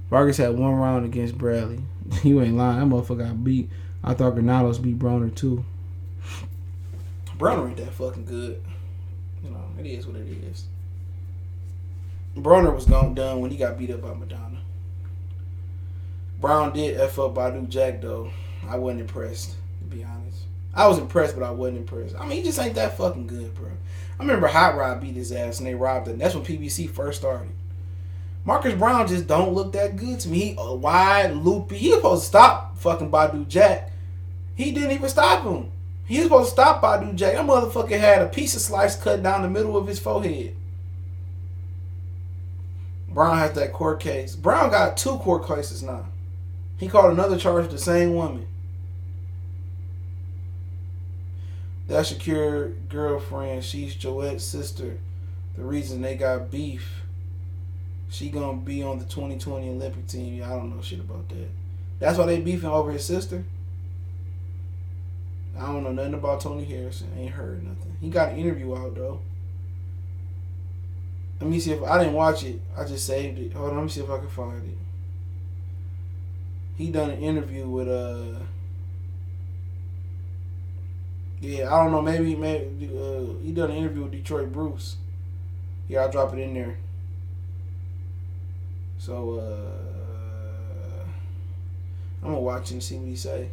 Vargas had one round against Bradley. You ain't lying. That motherfucker got beat. I thought Granados beat Broner too. Broner ain't that fucking good. It is what it is. Broner was done when he got beat up by Madonna. Brown did F up Badu Jack though. I wasn't impressed, to be honest. I was impressed, but I wasn't impressed. I mean, he just ain't that fucking good, bro. I remember Hot Rod beat his ass and they robbed him. That's when PBC first started. Marcus Brown just don't look that good to me. He wide, loopy. He was supposed to stop fucking Badu Jack. He didn't even stop him. He was supposed to stop Badu Jack. That motherfucker had a piece of slice cut down the middle of his forehead. Brown has that court case. Brown got 2 court cases now. He called another charge with the same woman. That's Shakur girlfriend. She's Joette's sister. The reason they got beef. She gonna be on the 2020 Olympic team. I don't know shit about that. That's why they beefing over his sister. I don't know nothing about Tony Harrison. Ain't heard nothing. He got an interview out though. Let me see if I didn't watch it. I just saved it. Hold on, let me see if I can find it. He done an interview with I don't know, maybe he done an interview with Detroit Bruce. Yeah, I'll drop it in there. So I'm gonna watch it and see what he say.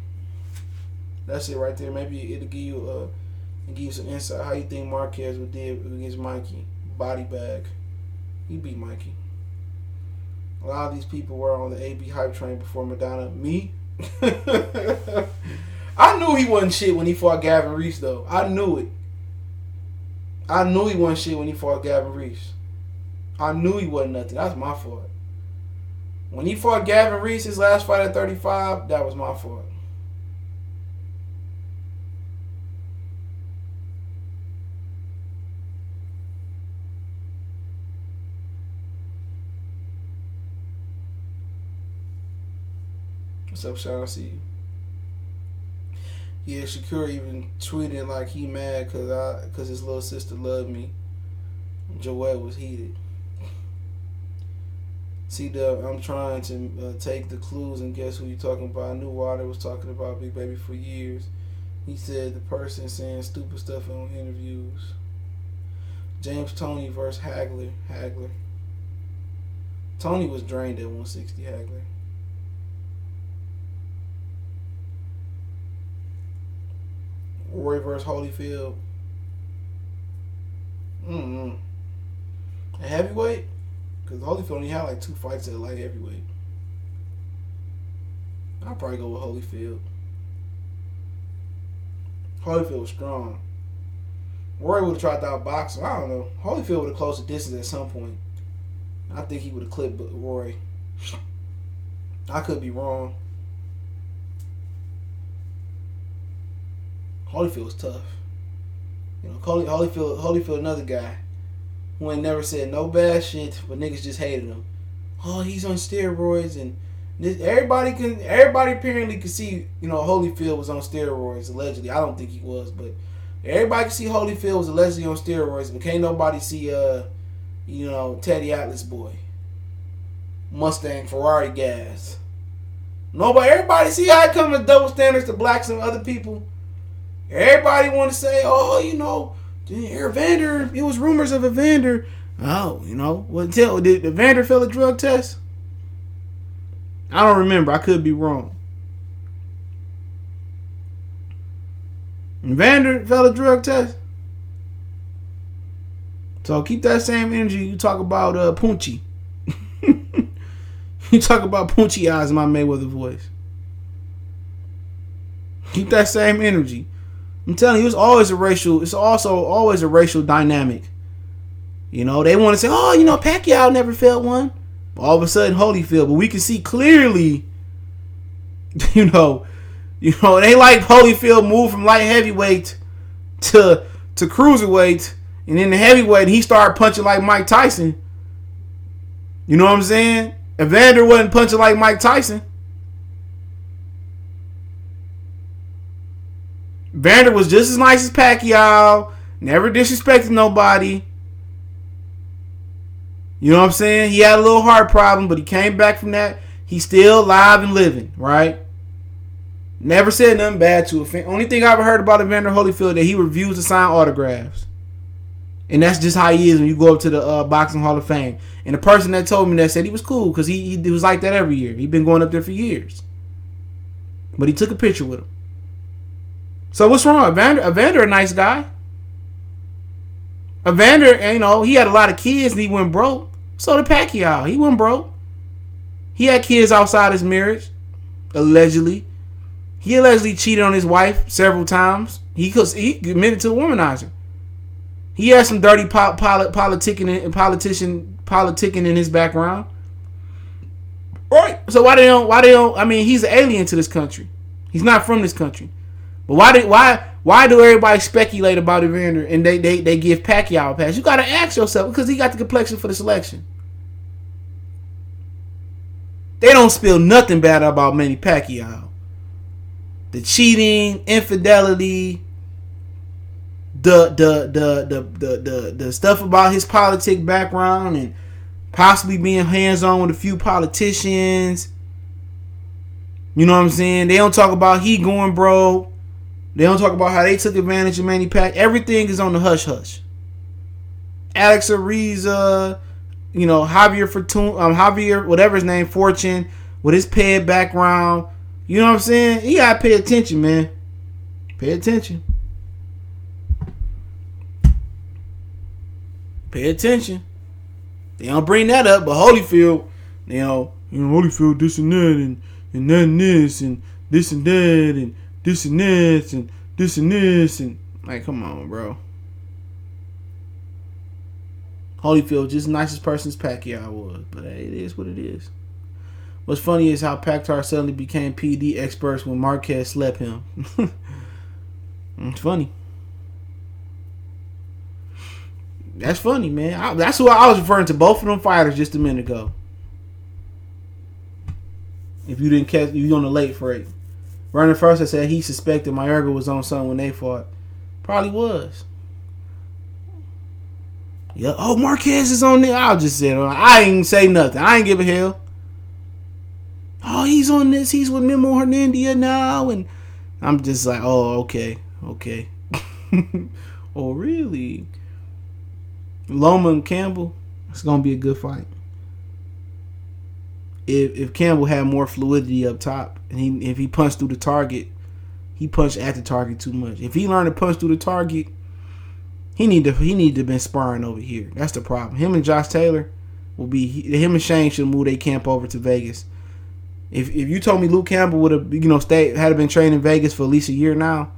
That's it right there. Maybe it'll give you some insight. How you think Marquez would do against Mikey? Body bag. He beat Mikey. A lot of these people were on the AB hype train before Madonna. Me? I knew he wasn't shit when he fought Gavin Reese, though. I knew it. I knew he wasn't shit when he fought Gavin Reese. I knew he wasn't nothing. That's my fault. When he fought Gavin Reese, his last fight at 35, that was my fault. What's up, Sean? I see you. Yeah, Shakur even tweeted like he mad cause his little sister loved me. Joel was heated. C-Dub, I'm trying to take the clues and guess who you talking about. I knew Water was talking about Big Baby for years. He said the person saying stupid stuff on interviews. James Toney versus Hagler. Toney was drained at 160. Hagler. Roy versus Holyfield. At heavyweight? Because Holyfield only had like 2 fights at light heavyweight. I'll probably go with Holyfield. Holyfield was strong. Roy would have tried to outbox him. I don't know. Holyfield would have closed the distance at some point. I think he would have clipped Roy. I could be wrong. Holyfield was tough. Holyfield another guy who ain't never said no bad shit, but niggas just hated him. Oh, he's on steroids, and everybody apparently could see, Holyfield was on steroids allegedly. I don't think he was, but everybody could see Holyfield was allegedly on steroids, but can't nobody see Teddy Atlas boy. Mustang, Ferrari gas. Everybody see how it comes with double standards to blacks and other people. Everybody want to say, oh, Evander, it was rumors of Evander. Oh, did Evander fail a drug test? I don't remember. I could be wrong. Evander failed a drug test? So keep that same energy. You talk about Poochie. You talk about Poochie eyes in my Mayweather voice. Keep that same energy. I'm telling you, it's also always a racial dynamic. They want to say, oh, Pacquiao never failed one. All of a sudden, Holyfield. But we can see clearly, it ain't like Holyfield moved from light heavyweight to cruiserweight. And in the heavyweight, he started punching like Mike Tyson. You know what I'm saying? Evander wasn't punching like Mike Tyson. Evander was just as nice as Pacquiao. Never disrespected nobody. You know what I'm saying? He had a little heart problem, but he came back from that. He's still alive and living, right? Never said nothing bad to a fan. Only thing I ever heard about Evander Holyfield that he refused to sign autographs. And that's just how he is when you go up to the Boxing Hall of Fame. And the person that told me that said he was cool because he was like that every year. He'd been going up there for years. But he took a picture with him. So what's wrong? Evander a nice guy. Evander, he had a lot of kids and he went broke. So did Pacquiao. He went broke. He had kids outside his marriage. Allegedly. He allegedly cheated on his wife several times. He admitted to a womanizer. He had some dirty politicking in his background. Right. So why they don't I mean, he's an alien to this country. He's not from this country. But why do everybody speculate about Evander and they give Pacquiao a pass? You gotta ask yourself, because he got the complexion for the selection. They don't spill nothing bad about Manny Pacquiao. The cheating, infidelity, the stuff about his politic background and possibly being hands-on with a few politicians. You know what I'm saying? They don't talk about he going broke. They don't talk about how they took advantage of Manny Pacquiao. Everything is on the hush-hush. Alex Ariza, Javier, whatever his name, Fortune, with his PED background. You know what I'm saying? You gotta pay attention, man. Pay attention. Pay attention. They don't bring that up, but Holyfield, Holyfield this and that and that and this and this and that and this and this and this and this and like, come on, bro. Holyfield just the nicest person as Pacquiao was, but hey, it is what it is. What's funny is how Pactar suddenly became PED experts when Marquez slept him. It's funny. That's funny, man. That's who I was referring to, both of them fighters just a minute ago. If you didn't catch, you on the late freight. Running first, I said he suspected Mayorga was on something when they fought. Probably was. Yeah. Oh, Marquez is on there. I'll just say it. I ain't say nothing. I ain't give a hell. Oh, he's on this. He's with Memo Hernandez now, and I'm just like, oh, okay. Oh, really? Loma and Campbell. It's gonna be a good fight. If Campbell had more fluidity up top, and if he punched through the target, he punched at the target too much. If he learned to punch through the target, he need to have been sparring over here. That's the problem. Him and Josh Taylor him and Shane should move their camp over to Vegas. If you told me Luke Campbell would have had been training in Vegas for at least a year now,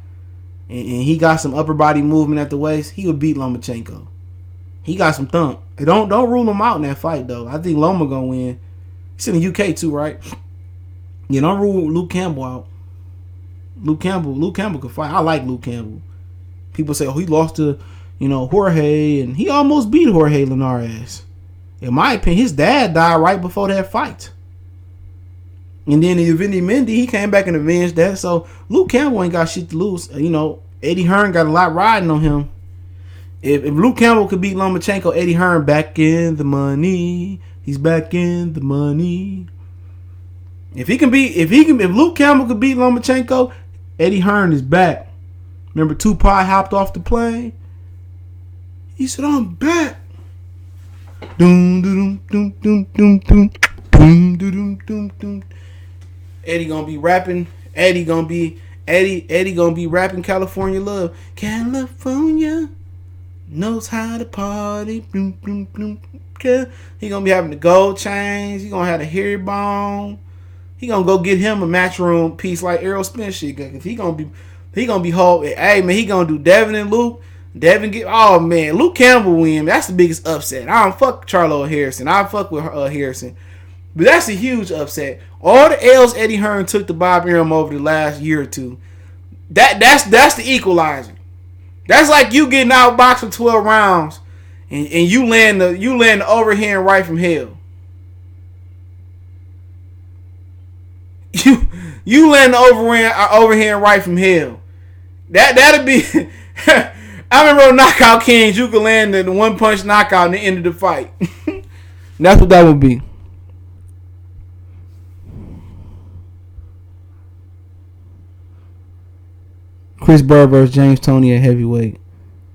and he got some upper body movement at the waist, he would beat Lomachenko. He got some thump. Don't rule him out in that fight though. I think Loma gonna win. He's in the UK too, right? Yeah, don't rule Luke Campbell out. Luke Campbell can fight. I like Luke Campbell. People say, oh, he lost to, Jorge, and he almost beat Jorge Linares. In my opinion, his dad died right before that fight. And then the Vinny Mendy, he came back and avenged that. So Luke Campbell ain't got shit to lose. Eddie Hearn got a lot riding on him. If Luke Campbell could beat Lomachenko, Eddie Hearn back in the money. He's back in the money. If Luke Campbell could beat Lomachenko, Eddie Hearn is back. Remember Tupac hopped off the plane? He said, I'm back. Doom, doom, doom, doom, doom, doom, doom, doom, doom, doom. Eddie gonna be rapping. Eddie gonna be rapping California Love. California knows how to party. Boom, boom, boom. He gonna be having the gold chains. He gonna have the herringbone. He gonna go get him a matchroom piece like Errol Spence shit. Cause he gonna be whole. Hey man, he gonna do Devin and Luke. Oh man, Luke Campbell win. That's the biggest upset. I don't fuck Charlo Harrison. I fuck with Harrison, but that's a huge upset. All the L's Eddie Hearn took to Bob Arum over the last year or two. That's the equalizer. That's like you getting outboxed for 12 rounds, and you land the overhand right from hell. You land the overhand right from hell. That'd be. I remember on Knockout Kings, you could land the one punch knockout in the end of the fight. That's what that would be. Chris Bird versus James Toney at heavyweight.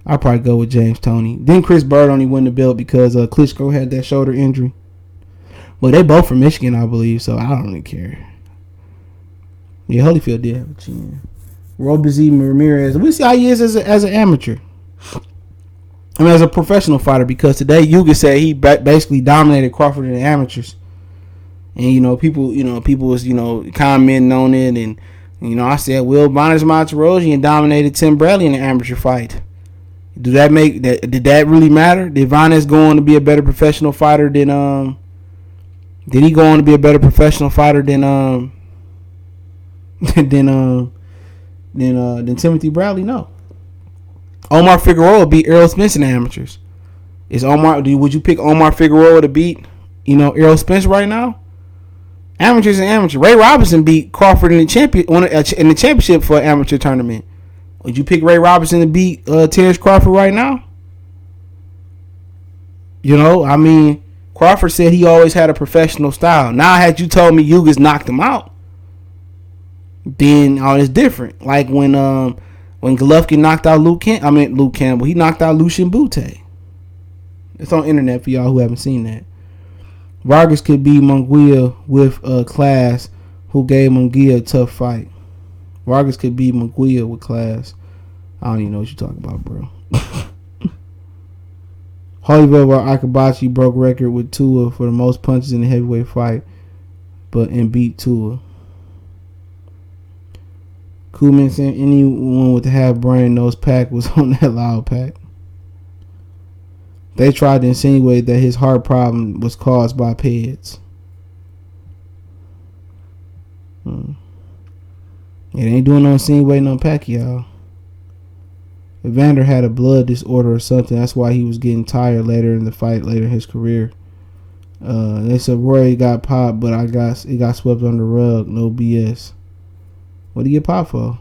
I'll probably go with James Toney. Then Chris Bird only won the belt because Klitschko had that shoulder injury. But they both from Michigan, I believe, so I don't really care. Yeah, Holyfield did have a chin. Robezy Ramirez. We'll see how he is as an amateur. I mean, as a professional fighter, because today you could say he basically dominated Crawford in the amateurs. And, people was, commenting on it. And, I said, Will Bonner's Monterosian dominated Tim Bradley in the amateur fight. Did that really matter? Did Vanez go on to be a better professional fighter than, did he go on to be a better professional fighter than Timothy Bradley? No. Omar Figueroa beat Errol Spence in the amateurs. Would you pick Omar Figueroa to beat, Errol Spence right now? Amateurs and amateur. Ray Robinson beat Crawford in the championship for an amateur tournament. Would you pick Ray Robinson to beat Terrence Crawford right now? Crawford said he always had a professional style. Now, had you told me Yugas knocked him out, then it's different. Like when Golovkin knocked out Luke Campbell, he knocked out Lucien Bute. It's on the internet for y'all who haven't seen that. Vargas could be Munguia with class, who gave Munguia a tough fight. Vargas could be Munguia with class. I don't even know what you're talking about, bro. Holyfield Akabachi broke record with Tua for the most punches in the heavyweight fight, and beat Tua. Koolman said anyone with a half brain knows Pac was on that loud Pac. They tried to insinuate that his heart problem was caused by PEDs. It ain't doing no insinuating on Pacquiao. Evander had a blood disorder or something. That's why he was getting tired later in the fight, later in his career. They said Roy got popped, but it got swept under the rug. No BS. What did he get popped for?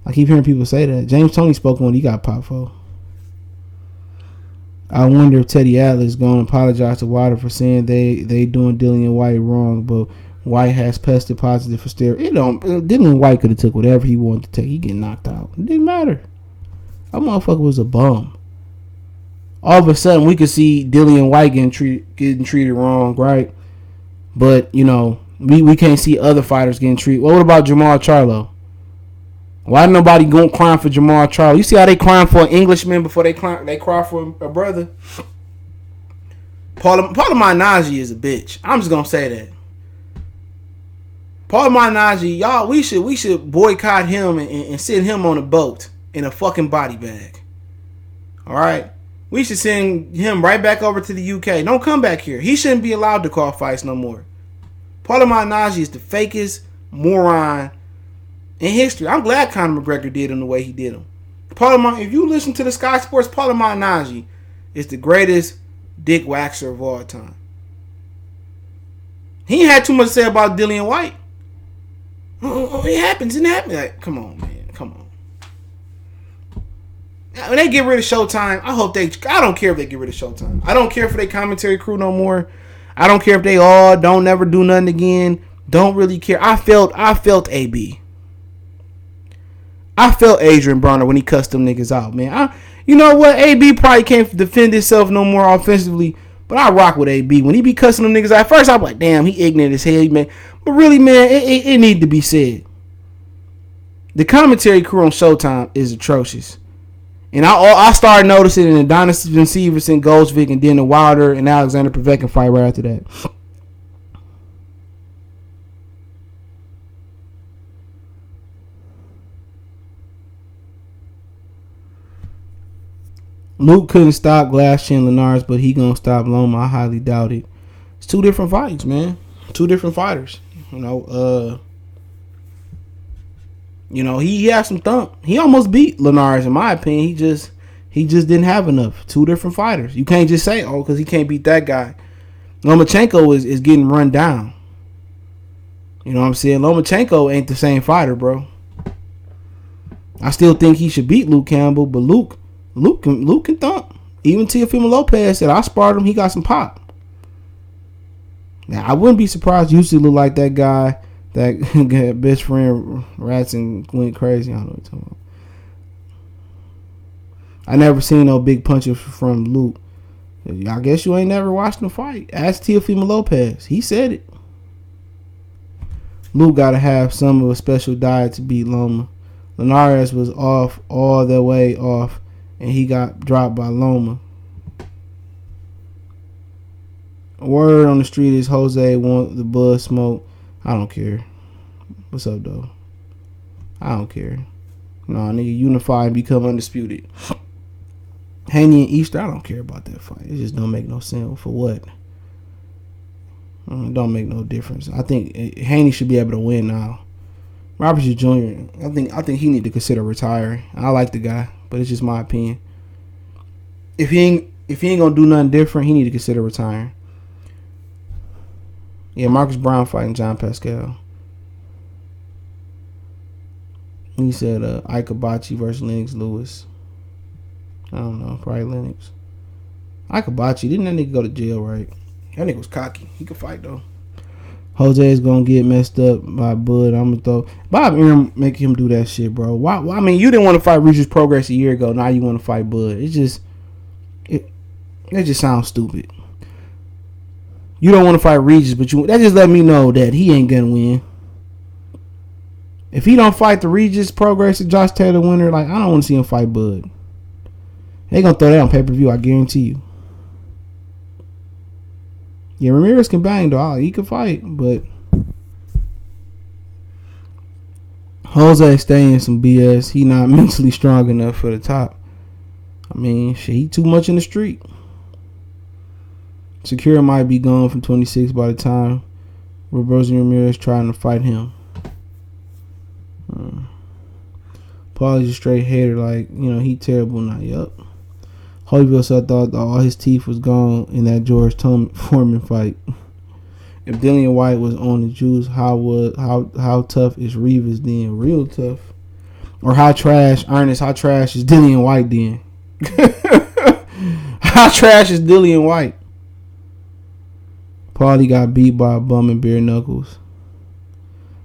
I keep hearing people say that. James Toney spoke on what he got popped for. I wonder if Teddy Atlas is going to apologize to Wilder for saying they doing Dillian White wrong, but White has tested positive for steroids. Dillian White could have took whatever he wanted to take. He get knocked out. It didn't matter. That motherfucker was a bum. All of a sudden, we could see Dillian White getting treated wrong, right? But, we can't see other fighters getting treated. Well, what about Jamal Charlo? Why nobody going crying for Jamal Charlo? You see how they crying for an Englishman before they cry for a brother? Paul Malignaggi is a bitch. I'm just gonna say that. Paul Malignaggi, y'all, we should boycott him and send him on a boat in a fucking body bag. All right, we should send him right back over to the UK. Don't come back here. He shouldn't be allowed to call fights no more. Paul Malignaggi is the fakest moron in history. I'm glad Conor McGregor did him the way he did him. If you listen to the Sky Sports, Paul Malignaggi is the greatest dick waxer of all time. He had too much to say about Dillian White. It happens. Like, come on, man. Come on. When they get rid of Showtime, I don't care if they get rid of Showtime. I don't care for their commentary crew no more. I don't care if they all don't never do nothing again. Don't really care. I felt AB. I felt Adrian Bronner when he cussed them niggas out, man. You know what? AB probably can't defend himself no more offensively, but I rock with AB. When he be cussing them niggas out, at first I'm like, damn, he ignorant as hell, man. But really, man, it need to be said. The commentary crew on Showtime is atrocious. And I started noticing in the Donovan Severson, Goldsvik, and then the Wilder and Alexander Povetkin fight right after that. Luke couldn't stop Glass Chin Linares, but he gonna stop Loma. I highly doubt it. It's two different fights, man. Two different fighters. He had some thump. He almost beat Linares, in my opinion. He just didn't have enough. Two different fighters. You can't just say, because he can't beat that guy. Lomachenko is getting run down. You know what I'm saying? Lomachenko ain't the same fighter, bro. I still think he should beat Luke Campbell, but Luke can thump. Even Teofimo Lopez said, I sparred him, he got some pop. Now, I wouldn't be surprised. Usually look like that guy that best friend rats and went crazy. I don't know what you're talking about. I never seen no big punches from Luke. I guess you ain't never watched him fight. Ask Teofimo Lopez. He said it. Luke got to have some of a special diet to beat Loma. Linares was off, all the way off, and he got dropped by Loma. Word on the street is Jose want the buzz smoke. I don't care. What's up, though? I don't care. No, nigga, unify and become undisputed. Haney and Easter, I don't care about that fight. It just don't make no sense. For what? It don't make no difference. I think Haney should be able to win now. Roberts Jr., I think he need to consider retiring. I like the guy, but it's just my opinion. If he ain't gonna do nothing different, he need to consider retiring. Yeah, Marcus Brown fighting John Pascal. He said Ike Hibachi versus Lennox Lewis. I don't know, probably Lennox. Ike Hibachi, didn't that nigga go to jail, right? That nigga was cocky. He could fight, though. Jose is going to get messed up by Bud. I'm going to throw... Bob Arum make him do that shit, bro. Why? I mean, you didn't want to fight Regis Progress a year ago. Now you want to fight Bud. It just sounds stupid. You don't want to fight Regis, but that just let me know that he ain't going to win. If he don't fight the Regis Progress and Josh Taylor winner, like, I don't want to see him fight Bud. They going to throw that on pay-per-view, I guarantee you. Yeah, Ramirez can bang, though. He can fight, but Jose staying in some BS. He not mentally strong enough for the top. I mean, shit, he too much in the street. Secure might be gone from 26 by the time Roberto Ramirez trying to fight him. Paul's a straight hater, like, he terrible now. Yup. Holyfield said thought all his teeth was gone in that George Foreman fight. If Dillian White was on the juice, how tough is Rivas then? Real tough. Or how trash is Dillian White then? How trash is Dillian White? Paulie got beat by a bum and bare knuckles.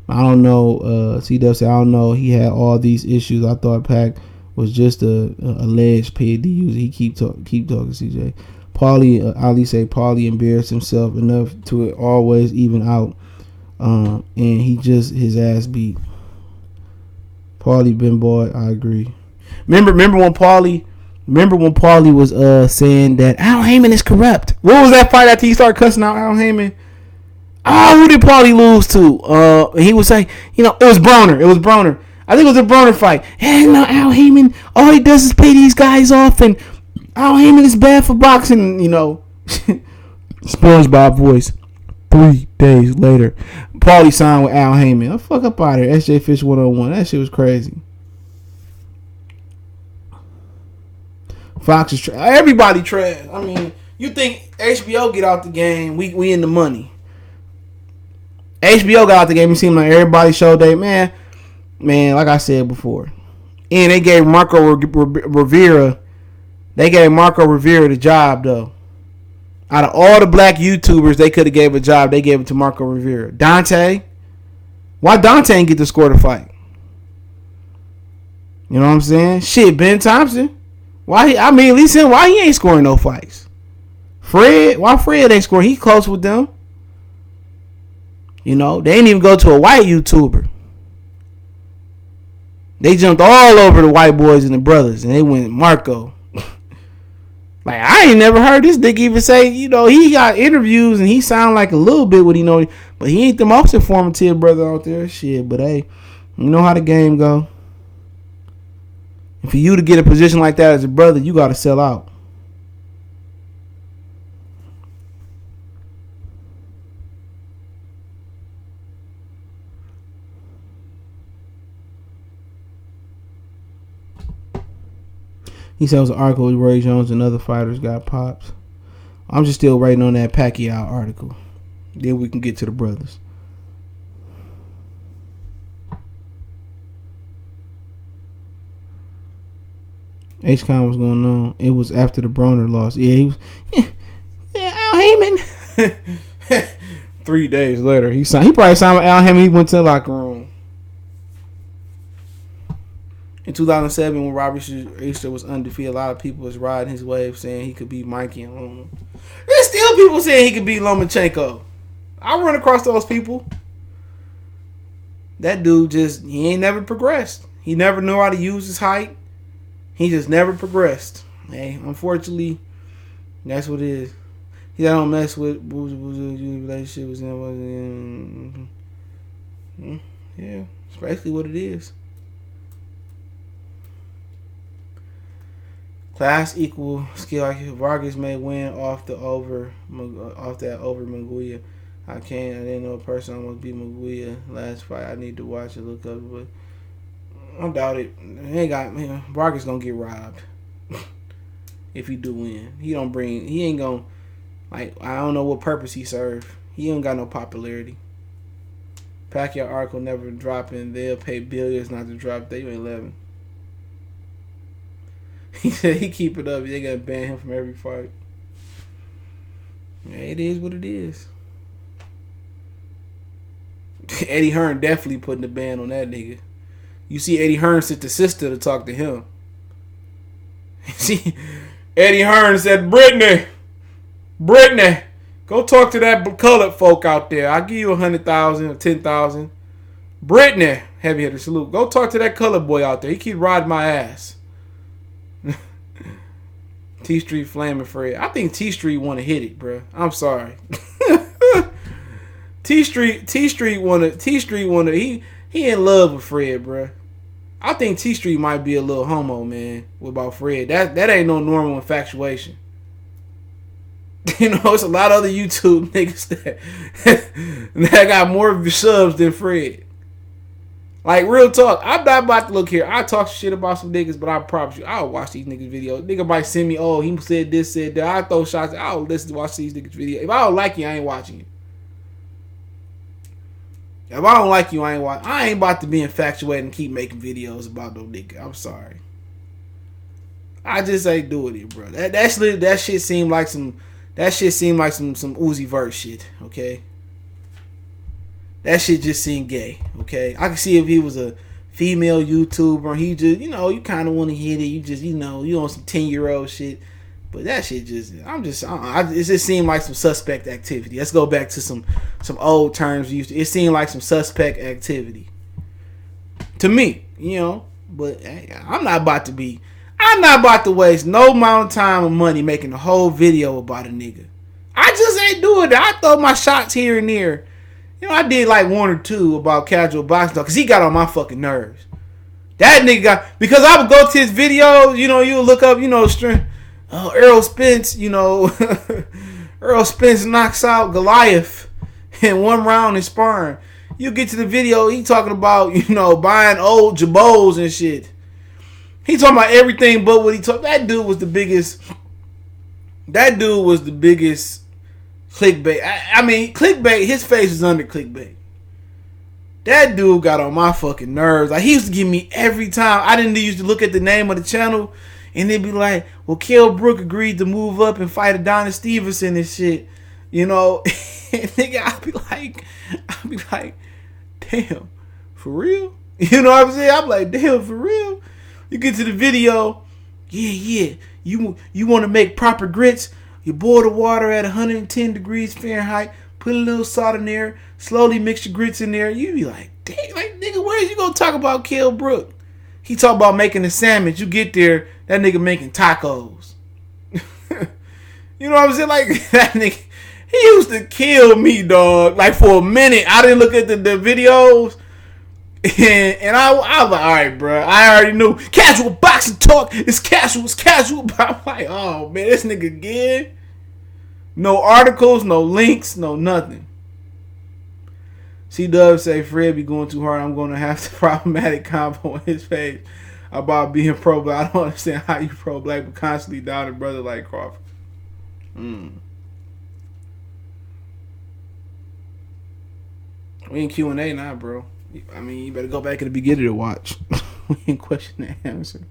I don't know. C-Dub said, I don't know. He had all these issues. I thought Pac was just a alleged PED user. He keep talking, CJ. Paulie, Ali say Paulie embarrassed himself enough to always even out, and he just his ass beat. Paulie been bought. I agree. Remember when Paulie was saying that Al Heyman is corrupt. What was that fight after he started cussing out Al Heyman? Who did Paulie lose to? He was saying, it was Broner. I think it was a Broner fight. Hey, no, Al Heyman, all he does is pay these guys off, and Al Heyman is bad for boxing, SpongeBob voice. 3 days later, Paulie signed with Al Heyman. Oh, fuck up out of here. SJ Fish 101. That shit was crazy. Fox is trash. Everybody trash. I mean, you think HBO get out the game, we in the money. HBO got out the game. It seemed like everybody showed they, man, like I said before, And they gave Marco Rivera. They gave Marco Rivera the job though. Out of all the black YouTubers they could have gave a job, they gave it to Marco Rivera. Dante. Why Dante ain't get to score the fight? You know what I'm saying? Shit, Ben Thompson. Why? At least him. Why he ain't scoring no fights? Fred. Why Fred ain't scoring? He close with them. You know, they didn't even go to a white YouTuber. They jumped all over the white boys and the brothers, and they went Marco. Like, I ain't never heard this nigga even say, you know, he got interviews and he sound like a little bit what he know, but he ain't the most informative brother out there. Shit, but hey, you know how the game go. And for you to get a position like that as a brother, you got to sell out. He said it was an article with Ray Jones and other fighters got pops. I'm just still waiting on that Pacquiao article. Then we can get to the brothers. H-Con was going on. It was after the Broner loss. Yeah, he was. Yeah, Al Heyman. 3 days later, he probably signed with Al Heyman. He went to the locker room. In 2007, when Robbie Easter was undefeated, a lot of people was riding his wave saying he could beat Mikey and Loma. There's still people saying he could beat Lomachenko. I run across those people. That dude he ain't never progressed. He never knew how to use his height. He just never progressed. Hey, unfortunately, that's what it is. He don't mess with relationship was in. Yeah, it's basically what it is. Class equal skill. Like Vargas may win off that over Maguia. I didn't know a person almost beat Maguia last fight. I need to watch it, look up, but I doubt it. Vargas gonna get robbed if he do win. He ain't gonna, like, I don't know what purpose he served. He ain't got no popularity. Pacquiao article never dropping. They'll pay billions not to drop. They 11. He said he keep it up. They gotta ban him from every fight. Yeah, it is what it is. Eddie Hearn definitely putting the ban on that nigga. You see Eddie Hearn sent the sister to talk to him. See, Eddie Hearn said, Brittany, go talk to that colored folk out there. I'll give you 100,000 or 10,000. Brittany, heavy hitter salute. Go talk to that colored boy out there. He keep riding my ass. T Street flaming Fred. I think T Street want to hit it, bro. I'm sorry. T Street want to. He in love with Fred, bro. I think T Street might be a little homo, man, about Fred. That ain't no normal infatuation. You know, it's a lot of other YouTube niggas that got more subs than Fred. Like, real talk, I'm not about to look here. I talk shit about some niggas, but I promise you, I'll watch these niggas' videos. Nigga might send me, oh, he said this, said that. I throw shots. I'll listen to watch these niggas' videos. If I don't like you, I ain't watching you. If I don't like you, I ain't watching. I ain't about to be infatuated and keep making videos about no nigga. I'm sorry. I just ain't doing it, bro. That shit seemed like some Uzi Vert shit, okay? That shit just seemed gay, okay? I can see if he was a female YouTuber, he just, you know, you kind of want to hit it. You just, you know, you on some 10-year-old shit. But that shit just, it just seemed like some suspect activity. Let's go back to some old terms used. It seemed like some suspect activity. To me, you know. But hey, I'm not about to waste no amount of time or money making a whole video about a nigga. I just ain't doing that. I throw my shots here and there. You know, I did like one or two about casual boxing talk because he got on my fucking nerves. That nigga got, because I would go to his videos, you know, you would look up, you know, Errol Spence, you know, Errol Spence knocks out Goliath in one round in sparring. You get to the video, he talking about, you know, buying old Jabos and shit. He talking about everything but what he talked. That dude was the biggest clickbait. I mean, clickbait, his face is under clickbait. That dude got on my fucking nerves. Like, he used to give me every time. I didn't used to look at the name of the channel, and they'd be like, well, Kell Brook agreed to move up and fight Adonis Stevenson and shit. You know? And nigga, I'd be like, damn, for real? You know what I'm saying? I'm like, damn, for real? You get to the video, yeah. You want to make proper grits? You boil the water at 110 degrees Fahrenheit, put a little salt in there, slowly mix your grits in there. You be like, dang, like, nigga, where is you gonna talk about Kell Brook? He talk about making a sandwich. You get there, that nigga making tacos. You know what I'm saying? Like, that nigga, he used to kill me, dog. Like, for a minute, I didn't look at the videos. And I was like, all right, bro. I already knew. Casual boxing talk. It's casual. But I'm like, oh, man, this nigga again. No articles, no links, no nothing. C-Dub say, Fred be going too hard. I'm going to have the problematic combo on his page about being pro-black. I don't understand how you pro-black, but constantly down a brother like Crawford. We in Q&A now, bro. I mean, you better go back at the beginning to watch. We ain't question the answer.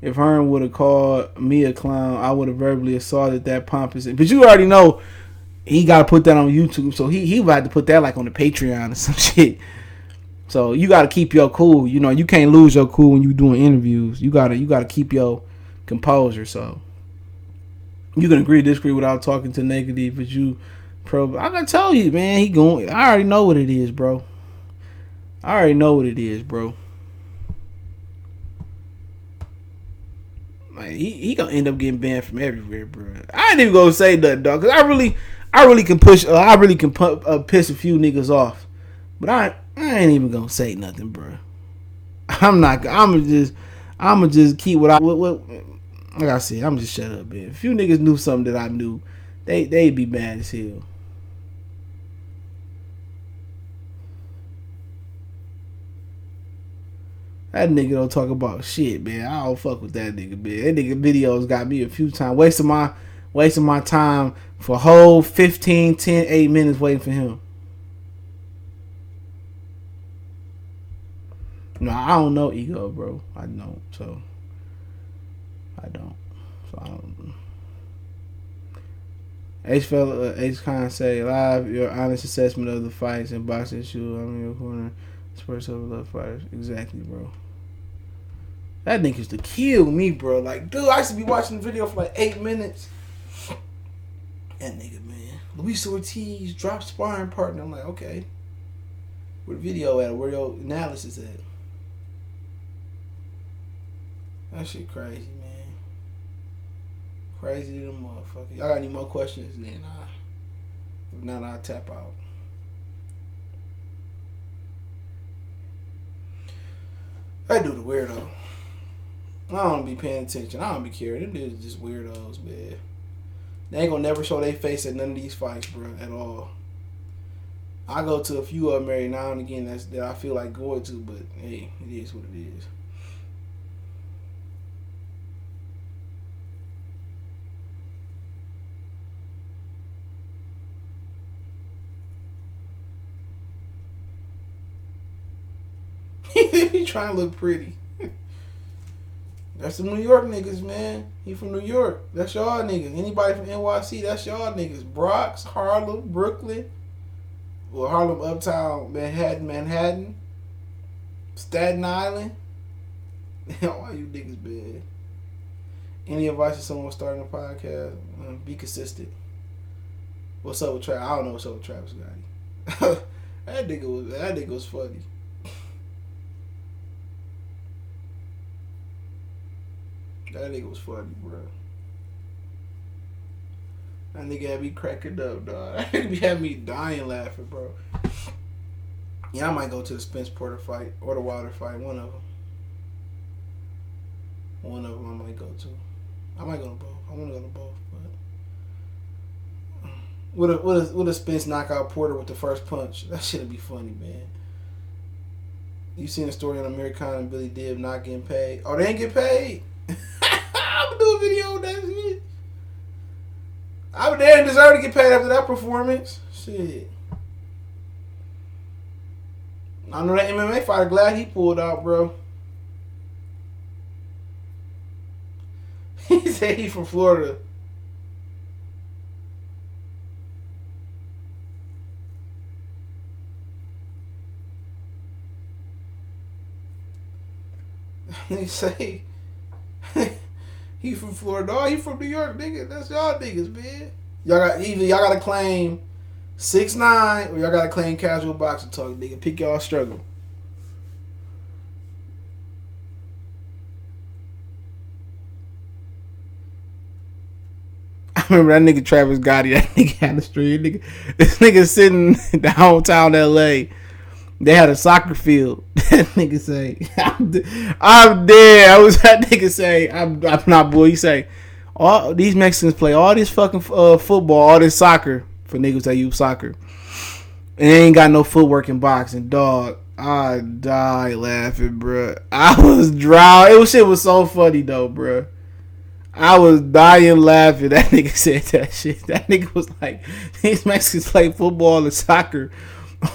If Hearn would have called me a clown, I would have verbally assaulted that pompous. But you already know he got to put that on YouTube. So he about to put that like on the Patreon or some shit. So you got to keep your cool. You know, you can't lose your cool when you doing interviews. You gotta keep your composure. So you can agree to disagree without talking to negative. But you pro, I gotta tell you, man, he going. I already know what it is, bro. Like, he gonna end up getting banned from everywhere, bro. I ain't even gonna say nothing, dog, cause I really can push. I really can piss a few niggas off, but I ain't even gonna say nothing, bro. I'm gonna just keep what like I said. I'm just shut up, man. If a few niggas knew something that I knew, they'd be mad as hell. That nigga don't talk about shit, man. I don't fuck with that nigga, man. That nigga videos got me a few times. Wasting my time for a whole 15, 10, 8 minutes waiting for him. No, I don't know ego, bro. I don't. So I don't. H Khan say, live your honest assessment of the fights and boxing shoe. I'm in your corner. Spurs of love fighters. Exactly, bro. That nigga used to kill me, bro. Like, dude, I used to be watching the video for like 8 minutes. That nigga, man. Luis Ortiz dropped sparring partner. I'm like, okay. Where the video at? Where your analysis at? That shit crazy, man. Crazy to the motherfucker. Y'all got any more questions? Then if not, I'll tap out. I do the weirdo. I don't be paying attention. I don't be caring. Them niggas just weirdos, man. They ain't gonna never show their face at none of these fights, bro, at all. I go to a few of them every now and again that I feel like going to, but hey, it is what it is. He trying to look pretty. That's the New York niggas, man. He from New York. That's y'all niggas. Anybody from NYC, that's y'all niggas. Bronx, Harlem, Brooklyn. Well, Harlem, Uptown, Manhattan. Staten Island. Why you niggas bad? Any advice to someone starting a podcast? Be consistent. What's up with Travis? I don't know what's up with Travis Scotty. That nigga was funny. That nigga was funny, bro. That nigga had me cracking up, dog. That nigga had me dying laughing, bro. Yeah, I might go to the Spence Porter fight or the Wilder fight. One of them I might go to. I might go to both. I want to go to both, but would a Spence knock out Porter with the first punch? That shit'd be funny, man. You seen a story on Amir Khan and Billy Dibb not getting paid? Oh, they ain't get paid? I'm gonna do a video on that shit. They didn't deserve to get paid after that performance. Shit. I know that MMA fighter. Glad he pulled out, bro. He said he from Florida. They say he from Florida. Oh, he from New York, nigga. That's y'all niggas, man. Y'all gotta claim 6'9" or y'all gotta claim casual boxing talk, nigga. Pick y'all struggle. I remember that nigga Travis Gotti. That nigga had the street. This nigga sitting downtown LA. They had a soccer field. That nigga say, I'm dead. I was that nigga say, I'm not boy. He say, all these Mexicans play all this fucking football, all this soccer for niggas that use soccer. And they ain't got no footwork in boxing, dog. I died laughing, bro. I was dry. Shit was so funny though, bro. I was dying laughing. That nigga said that shit. That nigga was like, these Mexicans play football and soccer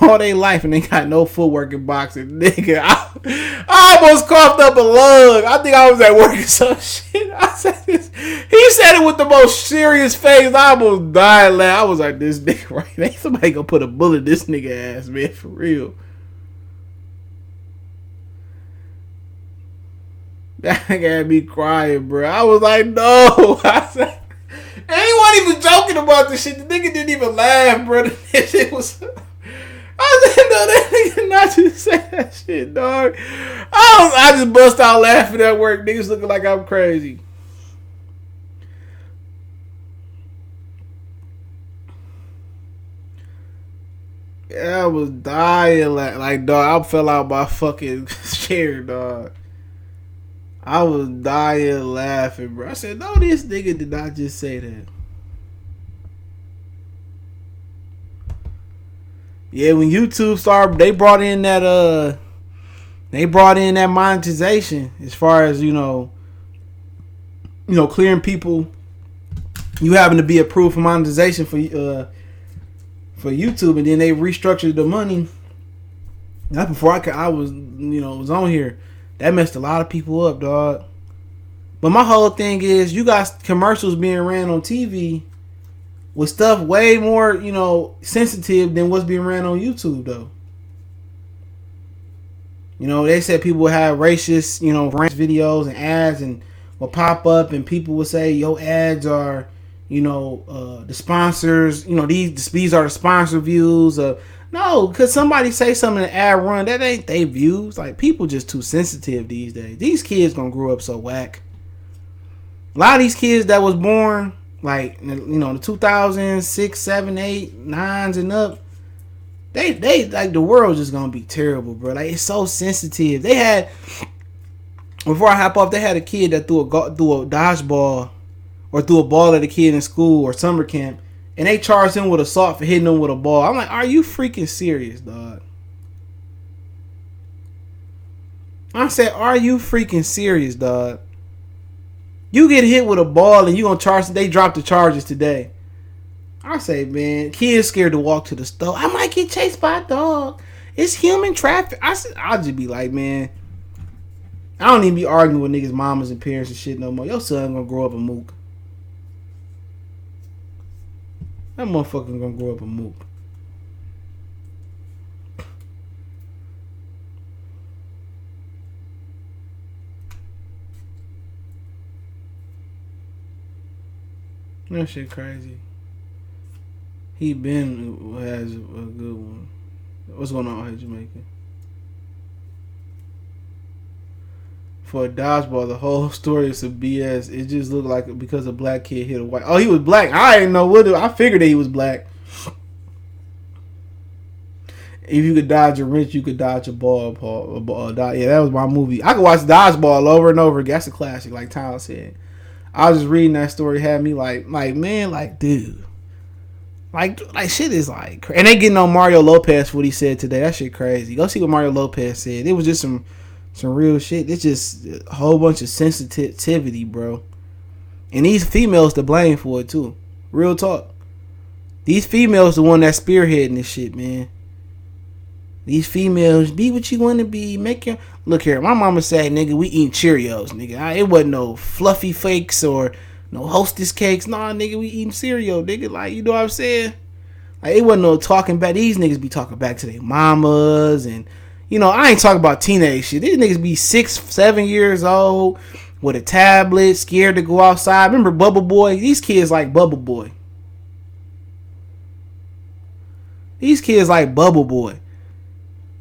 all their life and they got no footwork in boxing. Nigga, I almost coughed up a lung. I think I was at work or some shit. I said this. He said it with the most serious face. I almost died laughing. I was like, this nigga right there. Somebody gonna put a bullet in this nigga ass, man, for real. That nigga had me crying, bro. I was like, no. I said, and he wasn't even joking about this shit. The nigga didn't even laugh, bro. This shit was... I said, no, that nigga not just say that shit, dog. I just bust out laughing at work. Niggas looking like I'm crazy. Yeah, I was dying. Like, dog, I fell out my fucking chair, dog. I was dying laughing, bro. I said, no, this nigga did not just say that. Yeah, when YouTube started, they brought in that monetization as far as, clearing people. You having to be approved for monetization for YouTube, and then they restructured the money. That's before I was on here. That messed a lot of people up, dog. But my whole thing is, you got commercials being ran on TV with stuff way more, sensitive than what's being ran on YouTube, though. They said people would have racist, videos and ads and will pop up and people would say, your ads are, the sponsors, these are the sponsor views. No, because somebody say something in the ad run, that ain't they views. Like, people just too sensitive these days. These kids gonna grow up so whack. A lot of these kids that was born, like, the 2006, 7, 8, 9s and up, they like, the world's just gonna be terrible, bro. Like, it's so sensitive. They had, before I hop off, they had a kid that threw a dodgeball or threw a ball at a kid in school or summer camp, and they charged him with assault for hitting him with a ball. I'm like, are you freaking serious, dog? I said, are you freaking serious, dog? You get hit with a ball and you gonna charge. They dropped the charges today. I say, man, kids scared to walk to the store. I might get chased by a dog. It's human traffic. I'll just be like, man, I don't even be arguing with niggas' mamas and parents and shit no more. Your son gonna grow up a mook. That motherfucker gonna grow up a mook. That shit crazy. He been has a good one. What's going on here, Jamaica? For a dodgeball, the whole story is some BS. It just looked like because a black kid hit a white. Oh, he was black. I didn't know what. I figured that he was black. If you could dodge a wrench, you could dodge a ball. Yeah, that was my movie. I could watch Dodgeball over and over again. That's a classic, like Tyler said. I was just reading that story, had me like, man, like, dude. Like shit is like, and they getting on Mario Lopez for what he said today. That shit crazy. Go see what Mario Lopez said. It was just some real shit. It's just a whole bunch of sensitivity, bro. And these females to blame for it too. Real talk. These females the one that's spearheading this shit, man. These females, be what you want to be. Make your look here. My mama said, nigga, we eat Cheerios, nigga. It wasn't no fluffy fakes or no Hostess cakes. Nah, nigga, we eating cereal, nigga. Like, you know what I'm saying? Like, it wasn't no talking back. These niggas be talking back to their mamas, and you know, I ain't talking about teenage shit. These niggas be 6, 7 years old with a tablet, scared to go outside. Remember Bubble Boy? These kids like Bubble Boy. These kids like Bubble Boy.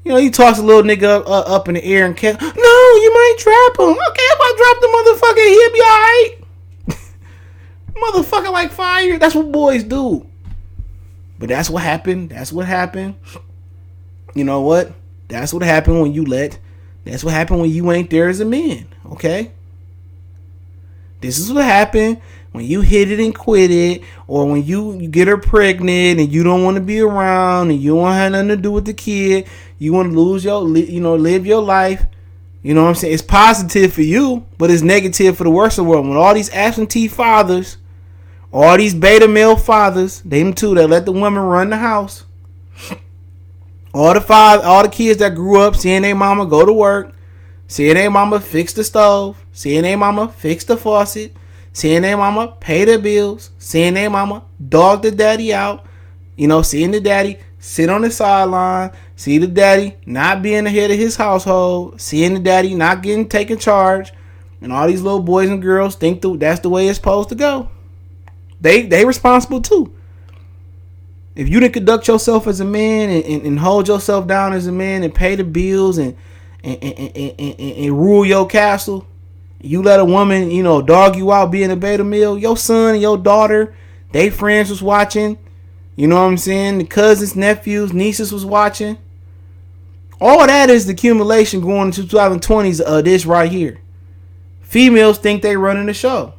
You know, you toss a little nigga up in the air and catch. No, you might trap him. Okay, if I drop the motherfucker, he'll be alright. Motherfucker like fire. That's what boys do. But that's what happened. That's what happened. You know what? That's what happened when you that's what happened when you ain't there as a man. Okay? This is what happened when you hit it and quit it, or when you get her pregnant and you don't want to be around and you don't have nothing to do with the kid. You want to live your life. You know what I'm saying? It's positive for you, but it's negative for the rest of the world. When all these absentee fathers, all these beta male fathers, them two that let the women run the house. All the kids that grew up seeing their mama go to work, seeing their mama fix the stove, seeing their mama fix the faucet, seeing their mama pay their bills, seeing their mama dog the daddy out, you know, seeing the daddy sit on the sideline, see the daddy not being the head of his household, seeing the daddy not getting taken charge, and all these little boys and girls think that's the way it's supposed to go. They responsible too. If you didn't conduct yourself as a man and hold yourself down as a man and pay the bills and rule your castle, you let a woman, you know, dog you out being a beta male, your son and your daughter, they friends was watching. You know what I'm saying? The cousins, nephews, nieces was watching. All that is the accumulation going into 2020s of this right here. Females think they running the show.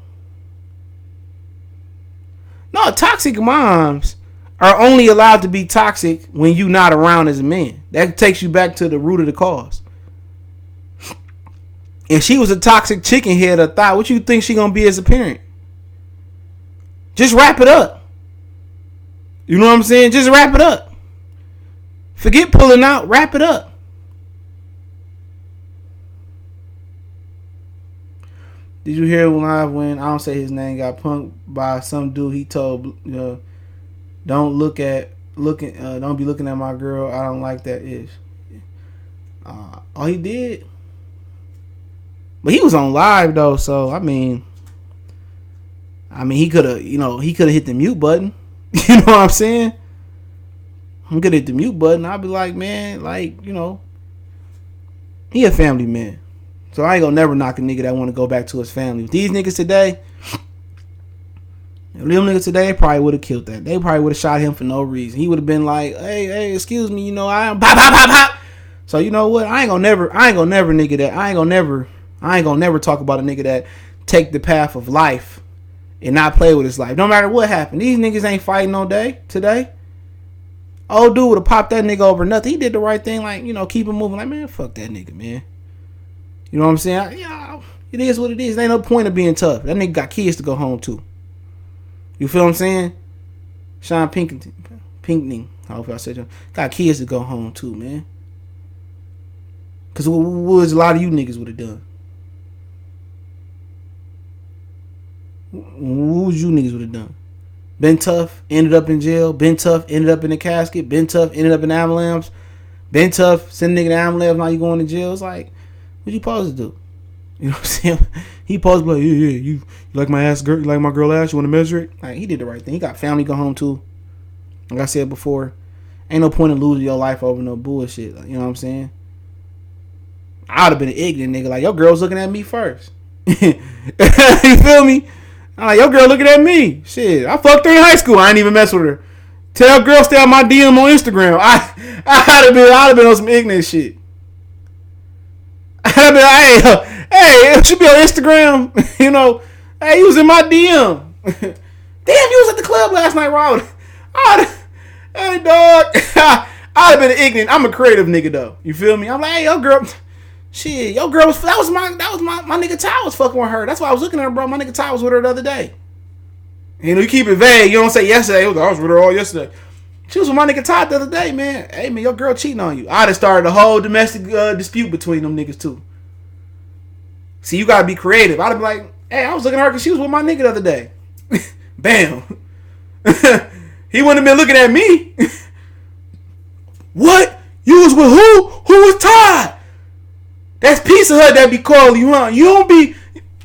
No, toxic moms are only allowed to be toxic when you not around as a man. That takes you back to the root of the cause. If she was a toxic chicken head or thigh, what you think she gonna be as a parent? Just wrap it up. You know what I'm saying? Just wrap it up. Forget pulling out. Wrap it up. Did you hear live when, I don't say his name, got punked by some dude? He told, don't be looking at my girl. I don't like that ish. Oh, he did. But he was on live though, so I mean he could have hit the mute button. You know what I'm saying? I'm gonna hit the mute button. I'll be like, man, like, you know, he a family man. So I ain't gonna never knock a nigga that want to go back to his family. These niggas today, they probably would have killed that. They probably would have shot him for no reason. He would have been like, hey, excuse me, you know, I am pop, pop, pop, pop. So you know what? I ain't gonna never nigga that. I ain't gonna never talk about a nigga that take the path of life and not play with his life. No matter what happened. These niggas ain't fighting no day today. Old dude would have popped that nigga over nothing. He did the right thing, like, you know, keep him moving. Like, man, fuck that nigga, man. You know what I'm saying? Yeah, it is what it is. There ain't no point of being tough. That nigga got kids to go home to. You feel what I'm saying? Sean Pinkney. I hope I said that. Got kids to go home to, man. Because what was a lot of you niggas would have done? What would you niggas would have done? Been tough, ended up in jail. Been tough, ended up in the casket. Been tough, ended up in ambulance. Been tough, send a nigga to ambulance, now you going to jail. It's like, what you supposed to do? You know what I'm saying? He supposed to be like, yeah, you like my ass girl, you like my girl ass, you want to measure it? Like, he did the right thing. He got family to go home to. Like I said before, ain't no point in losing your life over no bullshit. You know what I'm saying? I would have been an ignorant nigga. Like, your girl's looking at me first. You feel me? I'm like, your girl looking at me. Shit, I fucked her in high school. I ain't even mess with her. Tell girl stay on my DM on Instagram. I'd have been on some ignorant shit. I'd have been like, hey, it should be on Instagram. You know, hey, you was in my DM. Damn, you was at the club last night, Robert. Hey, dog. I'd have been ignorant. I'm a creative nigga though. You feel me? I'm like, hey, your girl. Shit, your girl was my nigga Ty was fucking with her. That's why I was looking at her, bro. My nigga Ty was with her the other day. You know, you keep it vague. You don't say yesterday. I was with her all yesterday. She was with my nigga Todd the other day, man. Hey, man, your girl cheating on you. I'd have started a whole domestic dispute between them niggas, too. See, you gotta be creative. I'd have been like, hey, I was looking at her because she was with my nigga the other day. Bam. He wouldn't have been looking at me. What? You was with who? Who was Todd? That's Pizza Hut that be calling you, huh? You don't be...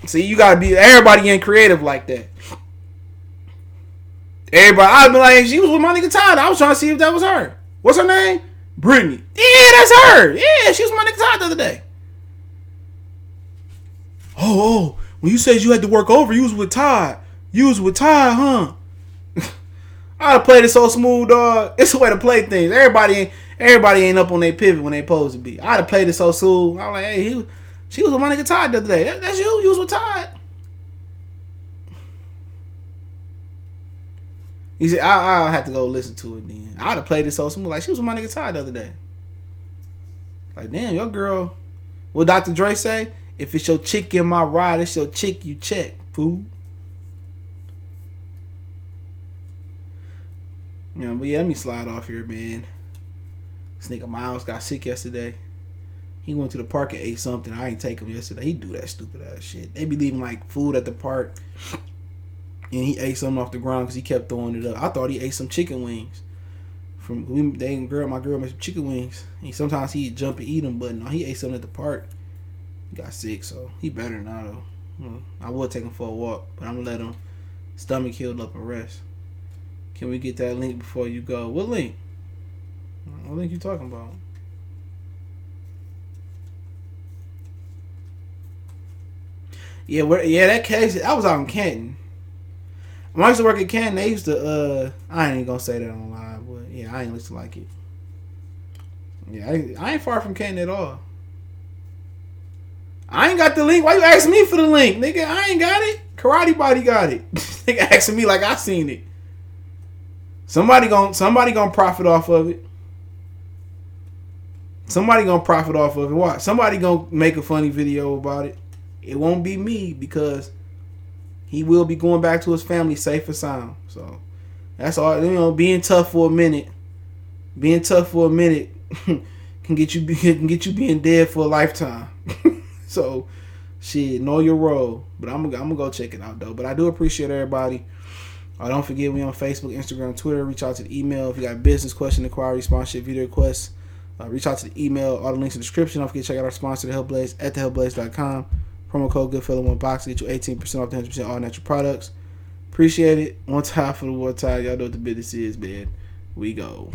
See, you gotta be... Everybody ain't creative like that. Everybody... I'd be like, she was with my nigga Todd. I was trying to see if that was her. What's her name? Brittany. Yeah, that's her. Yeah, she was with my nigga Todd the other day. Oh, when you said you had to work over, you was with Todd. You was with Todd, huh? I'd have played it so smooth, dog. It's a way to play things. Everybody ain't up on their pivot when they supposed to be. I'd have played it so smooth. I was like, hey, she was with my nigga Todd the other day. That's you? You was with Todd? He said, I'll have to go listen to it then. I'd have played it so smooth. Like, she was with my nigga Todd the other day. Like, damn, your girl. What Dr. Dre say? If it's your chick in my ride, it's your chick you check, fool. You know, but yeah, let me slide off here, man. This nigga Miles got sick yesterday. He went to the park and ate something. I ain't take him yesterday. He do that stupid ass shit. They be leaving like food at the park, and he ate something off the ground because he kept throwing it up. I thought he ate some chicken wings. My girl made some chicken wings. Sometimes he'd jump and eat them, but no, he ate something at the park. He got sick, so he better now though. I will take him for a walk, but I'm gonna let him stomach healed up and rest. Can we get that link before you go? What link? What link you talking about? Yeah, that case. I was out in Canton. When I used to work at Canton, they used to. I ain't gonna say that on live, but yeah, I ain't used to like it. Yeah, I ain't far from Canton at all. I ain't got the link. Why you asking me for the link, nigga? I ain't got it. Karate Body got it. Nigga asking me like I seen it. Somebody gonna profit off of it. Somebody gonna profit off of it. Watch. Somebody gonna make a funny video about it. It won't be me because he will be going back to his family safe and sound. So that's all. You know, being tough for a minute can get you being dead for a lifetime. So shit, know your role. But I'm gonna go check it out though. But I do appreciate everybody. Don't forget we on Facebook, Instagram, Twitter. Reach out to the email if you got business, question, inquiry, sponsorship, video requests. Reach out to the email. All the links in the description. Don't forget to check out our sponsor, The Health Blaze, at thehealthblaze.com. Promo code Goodfellow1Box to get you 18% off the 100% all natural products. Appreciate it. One time for the one time. Y'all know what the business is, man. We go.